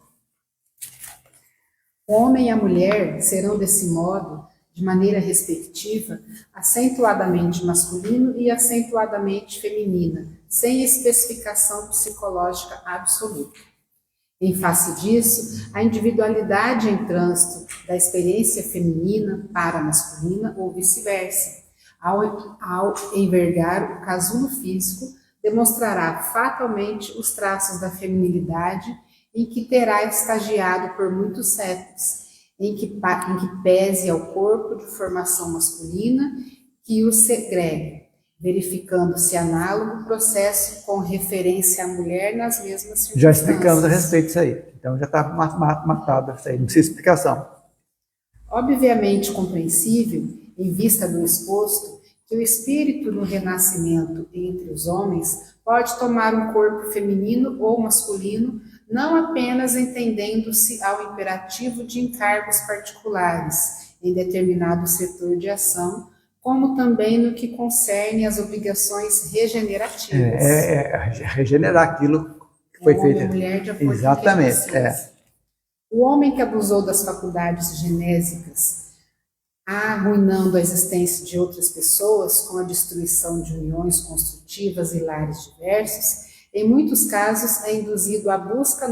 O homem e a mulher serão, desse modo, de maneira respectiva, acentuadamente masculino e acentuadamente feminina, sem especificação psicológica absoluta. Em face disso, a individualidade em trânsito da experiência feminina para a masculina ou vice-versa, ao envergar o casulo físico, demonstrará fatalmente os traços da feminilidade em que terá estagiado por muitos séculos, em que pese ao corpo de formação masculina que o segregue, verificando-se análogo processo com referência à mulher nas mesmas circunstâncias. Já explicamos a respeito disso aí. Então já está matado isso aí, não precisa explicação. Obviamente compreensível, em vista do exposto, que o espírito no renascimento entre os homens pode tomar um corpo feminino ou masculino, não apenas entendendo-se ao imperativo de encargos particulares em determinado setor de ação, como também no que concerne às obrigações regenerativas. Regenerar aquilo que foi feito. Mulher de acordo Exatamente. com o homem que abusou das faculdades genésicas, arruinando a existência de outras pessoas com a destruição de uniões construtivas e lares diversos, em muitos casos é induzido a buscar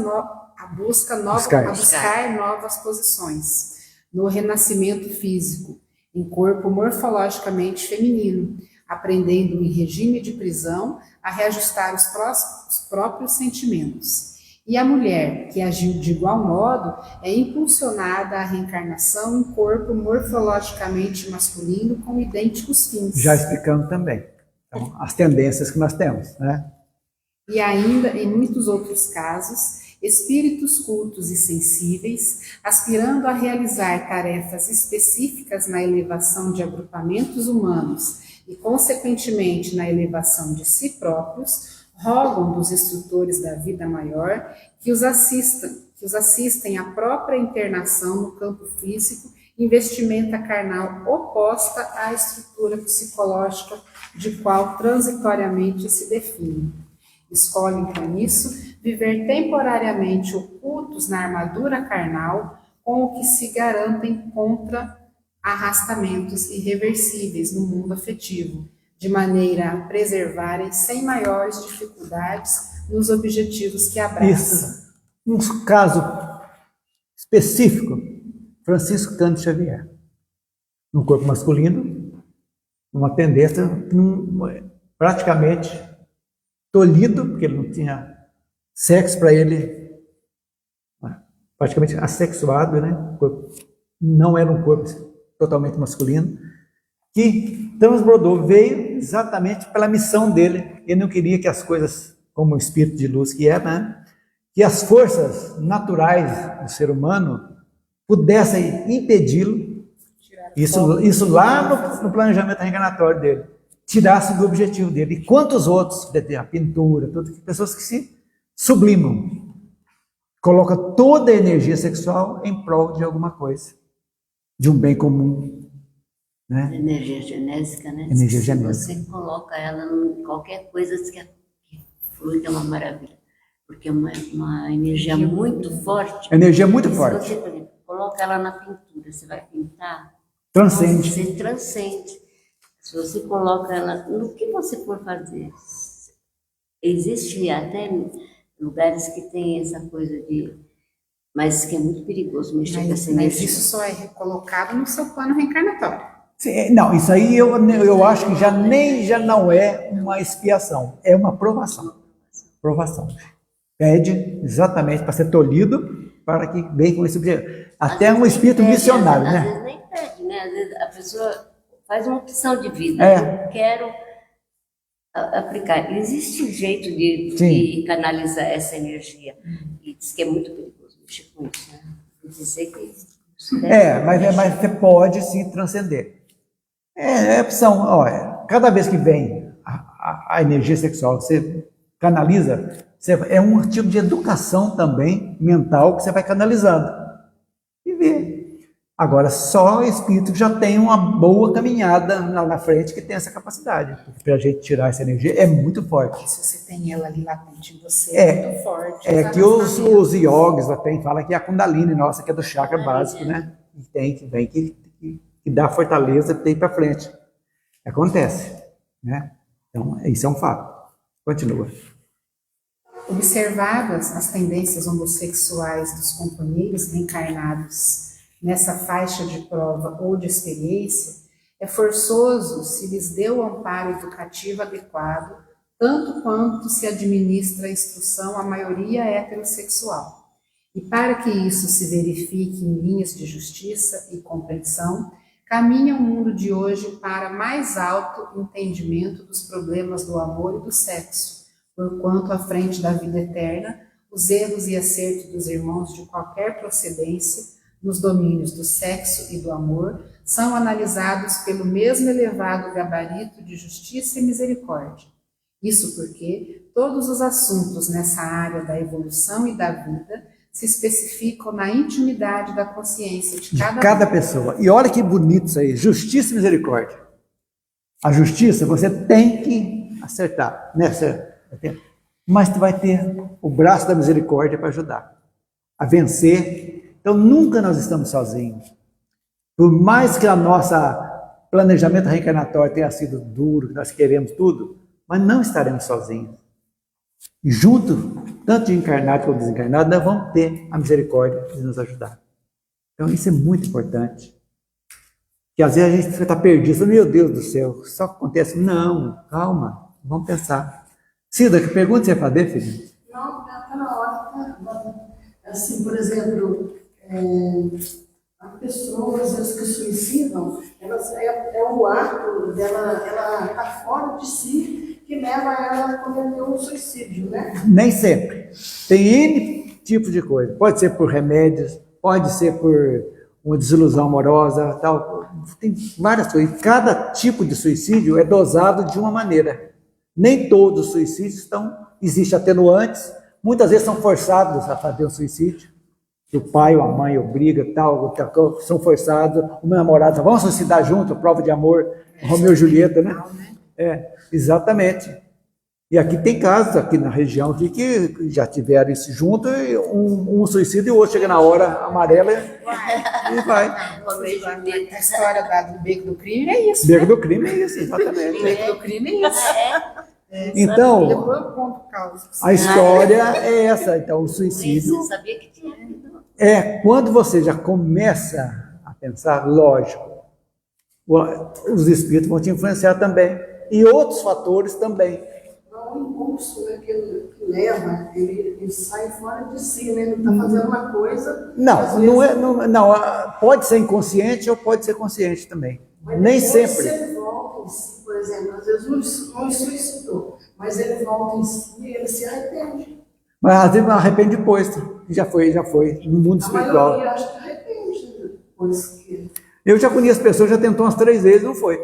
novas posições no renascimento físico, em corpo morfologicamente feminino, aprendendo em regime de prisão a reajustar os próprios sentimentos. E a mulher, que agiu de igual modo, é impulsionada à reencarnação em corpo morfologicamente masculino com idênticos fins. Já explicamos também. Então, as tendências que nós temos, né? E ainda, em muitos outros casos, espíritos cultos e sensíveis, aspirando a realizar tarefas específicas na elevação de agrupamentos humanos e, consequentemente, na elevação de si próprios, rogam dos instrutores da vida maior que os assistem à própria internação no campo físico em vestimenta carnal oposta à estrutura psicológica de qual transitoriamente se define. Escolhem, com isso, viver temporariamente ocultos na armadura carnal, com o que se garantem contra arrastamentos irreversíveis no mundo afetivo, de maneira a preservarem sem maiores dificuldades nos objetivos que abraçam. Isso. Um caso específico, Francisco Cândido Xavier. No corpo masculino, uma tendência praticamente tolhido, porque ele não tinha sexo para ele, praticamente assexuado, né? Não era um corpo totalmente masculino, que transbordou, veio exatamente pela missão dele. Ele não queria que as coisas, como o espírito de luz que é, né? Que as forças naturais do ser humano pudessem impedi-lo. Isso lá no planejamento reencarnatório dele. tirasse do objetivo dele. E quantos outros, a pintura, pessoas que se sublimam, colocam toda a energia sexual em prol de alguma coisa, de um bem comum. Né? Energia genésica, né? Energia Se genésica. você coloca ela em qualquer coisa que flui, que é uma maravilha. Porque é uma energia muito forte. Energia muito Se forte. você, por exemplo, coloca ela na pintura, você vai pintar, Transcende. você transcende. Se você coloca ela no que você for fazer. Existe até lugares que tem essa coisa de... Mas que é muito perigoso mexer com essa Mas energia. isso só é recolocado no seu plano reencarnatório. Não, isso aí eu acho que já não é uma expiação, é uma provação. Provação. Pede exatamente para ser tolhido, para que venha com esse objetivo. Até um espírito missionário, Às né? vezes nem pede, né? Às vezes a pessoa faz uma opção de vida. É. Eu quero aplicar. Existe um jeito Sim. de canalizar essa energia. E diz que é muito perigoso mexer com isso, né? Dizer que isso Mas você pode sim transcender. É opção. Olha, cada vez que vem a energia sexual, você canaliza, é um tipo de educação também mental que você vai canalizando. E vê. Agora, só o espírito que já tem uma boa caminhada lá na frente que tem essa capacidade. Para a gente tirar essa energia é muito forte. Se você tem ela ali latente em você, é muito forte. É que os yogis até falam que é a Kundalini nossa, que é do chakra básico, né? Que dá fortaleza para ir para frente. Acontece, né? Então, isso é um fato. Continua. Observadas as tendências homossexuais dos companheiros reencarnados nessa faixa de prova ou de experiência, é forçoso se lhes dê o amparo educativo adequado, tanto quanto se administra a instrução à maioria heterossexual. E para que isso se verifique em linhas de justiça e compreensão, caminha o mundo de hoje para mais alto entendimento dos problemas do amor e do sexo, porquanto à frente da vida eterna, os erros e acertos dos irmãos de qualquer procedência, nos domínios do sexo e do amor, são analisados pelo mesmo elevado gabarito de justiça e misericórdia. Isso porque todos os assuntos nessa área da evolução e da vida se especificam na intimidade da consciência de cada pessoa. E olha que bonito isso aí, justiça e misericórdia. A justiça você tem que acertar, né? Mas tu vai ter o braço da misericórdia para ajudar a vencer. Então nunca nós estamos sozinhos. Por mais que a nossa planejamento reencarnatório tenha sido duro, que nós queremos tudo, mas não estaremos sozinhos. E junto, tanto de encarnado como desencarnado, nós vamos ter a misericórdia de nos ajudar. Então isso é muito importante. Que às vezes a gente fica perdido, fala, meu Deus do céu, só acontece. Não, calma, vamos pensar. Cida, que pergunta você vai fazer, filho? Não, está na hora. Assim, por exemplo, as pessoas as que suicidam, é o ato dela, ela está fora de si, que leva ela a cometer um suicídio, né? Nem sempre. Tem N tipos de coisa. Pode ser por remédios, pode ser por uma desilusão amorosa, tal. Tem várias coisas. Cada tipo de suicídio é dosado de uma maneira. Nem todos os suicídios existem atenuantes. Muitas vezes são forçados a fazer um suicídio. O pai ou a mãe obriga, tal, são forçados. O meu namorado, vamos suicidar junto, prova de amor, Romeu e Julieta, né? Exatamente. E aqui tem casos, aqui na região, aqui, que já tiveram isso junto, e um suicídio e o outro chega na hora amarela e vai. A história do beco do crime é isso. Beco do crime é isso, exatamente. O beco do crime é isso. Então, Depois eu conto o caso. a história é essa. Então, o suicídio Você sabia que tinha. quando você já começa a pensar, lógico, os espíritos vão te influenciar também. E outros fatores também. O impulso, né, que leva, ele sai fora de si, né? Ele está fazendo uma coisa... Não, pode ser inconsciente ou pode ser consciente também. Mas Nem depois, sempre. se ele volta em si, por exemplo, às vezes não suicidou, mas ele volta em si e ele se arrepende. Mas às vezes arrepende depois. Já foi no mundo A espiritual. maioria acho que arrepende depois que... Eu já conheço pessoas, já tentou umas 3 vezes, não foi.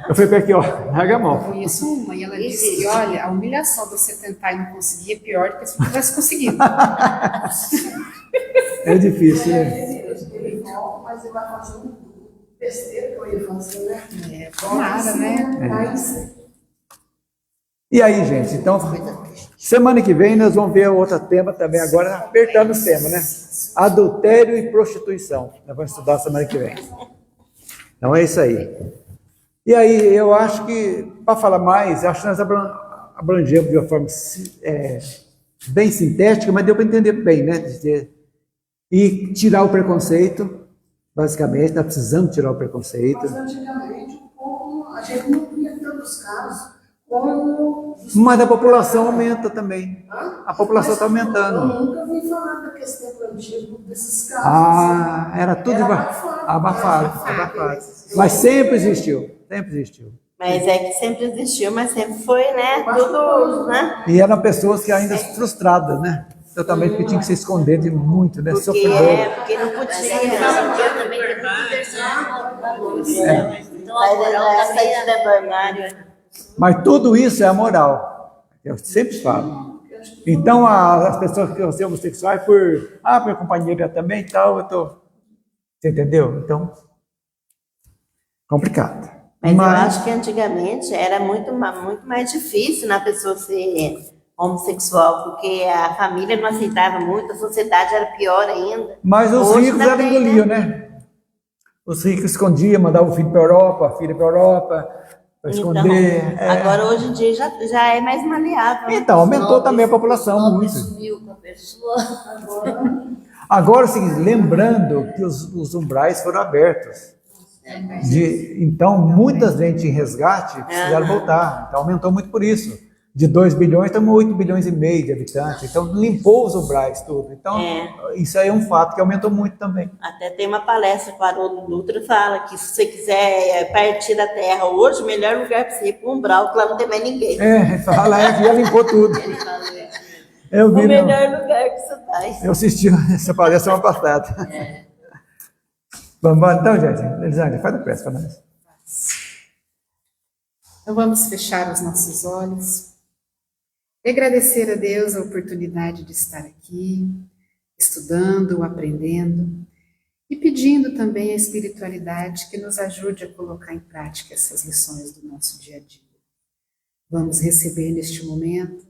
Eu falei para aqui, ó, larga a mão. Conheço uma e ela disse que, olha, a humilhação de você tentar e não conseguir é pior do que se você tivesse conseguido. É difícil, né? Ele volta, mas ele vai fazer um besteira que eu ia fazer, né? Tomara, né? Mas E aí, gente, então, semana que vem nós vamos ver outro tema também, agora apertando os temas, né? Adultério e prostituição. Nós vamos estudar semana que vem. Então é isso aí. E aí, eu acho que, para falar mais, acho que nós abrangemos de uma forma bem sintética, mas deu para entender bem, né? E tirar o preconceito, basicamente, nós precisamos tirar o preconceito. Mas antigamente, o povo, a gente não via tantos casos como... Mas a população aumenta também. Hã? A população está aumentando. Eu nunca vi falar daquele tempo antigo, desses casos. Ah, era tudo abafado. Mas sempre existiu, sempre existiu. Mas é que sempre existiu, mas sempre foi, né? Tudo, né? E eram pessoas que ainda frustradas, né? Totalmente, porque tinha que se esconder de muito, né? Porque Sofredor. porque não podia. Eu também tenho que versar da luz. Então, a Faz moral essa também de dentro do armário. Mas tudo isso é a moral. Eu sempre falo. Então, as pessoas que são homossexuais, minha companheira também e tal, Você entendeu? Então, complicado. Mas eu acho que antigamente era muito mais difícil na pessoa ser homossexual, porque a família não aceitava muito, a sociedade era pior ainda. Mas os Hoje ricos também, engoliam, né? Os ricos escondiam, mandavam o filho para a Europa, a filha para a Europa, para esconder. Então, agora hoje em dia já é mais maleável. Né? Então, aumentou também a população muito. Sumiu com a pessoa. Agora, é o seguinte, lembrando que os umbrais foram abertos. Então, muita gente em resgate precisaram voltar. Então, aumentou muito por isso. De 2 bilhões, estamos 8 bilhões e meio de habitantes. Então, limpou os umbrais tudo. Então, isso aí é um fato que aumentou muito também. Até tem uma palestra que o Haroldo Dutra fala que se você quiser partir da terra hoje, o melhor lugar para você ir para o umbral, que lá não tem mais ninguém. Fala que já limpou tudo. Eu vi, o melhor lugar que você está. Eu assisti essa palestra semana passada. Vamos então, gente. Elisângela, faz a prece para nós. Então vamos fechar os nossos olhos e agradecer a Deus a oportunidade de estar aqui, estudando, aprendendo e pedindo também a espiritualidade que nos ajude a colocar em prática essas lições do nosso dia a dia. Vamos receber neste momento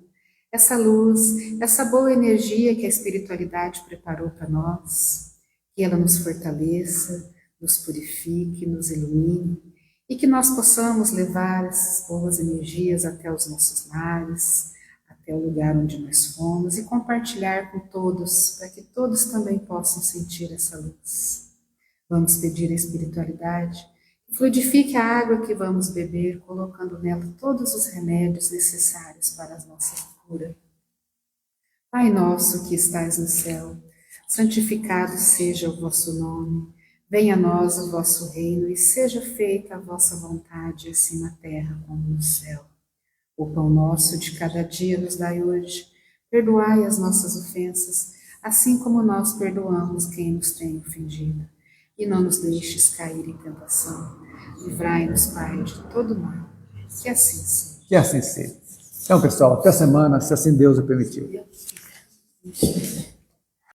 essa luz, essa boa energia que a espiritualidade preparou para nós, que ela nos fortaleça, nos purifique, nos ilumine e que nós possamos levar essas boas energias até os nossos lares, até o lugar onde nós fomos e compartilhar com todos, para que todos também possam sentir essa luz. Vamos pedir à espiritualidade que fluidifique a água que vamos beber, colocando nela todos os remédios necessários para a nossa cura. Pai nosso que estais no céu, santificado seja o vosso nome, venha a nós o vosso reino e seja feita a vossa vontade, assim na terra como no céu. O pão nosso de cada dia nos dai hoje, perdoai as nossas ofensas, assim como nós perdoamos quem nos tem ofendido. E não nos deixes cair em tentação, livrai-nos, Pai, de todo mal. Que assim seja. Que assim seja. Então, pessoal, até semana, se assim Deus o permitir.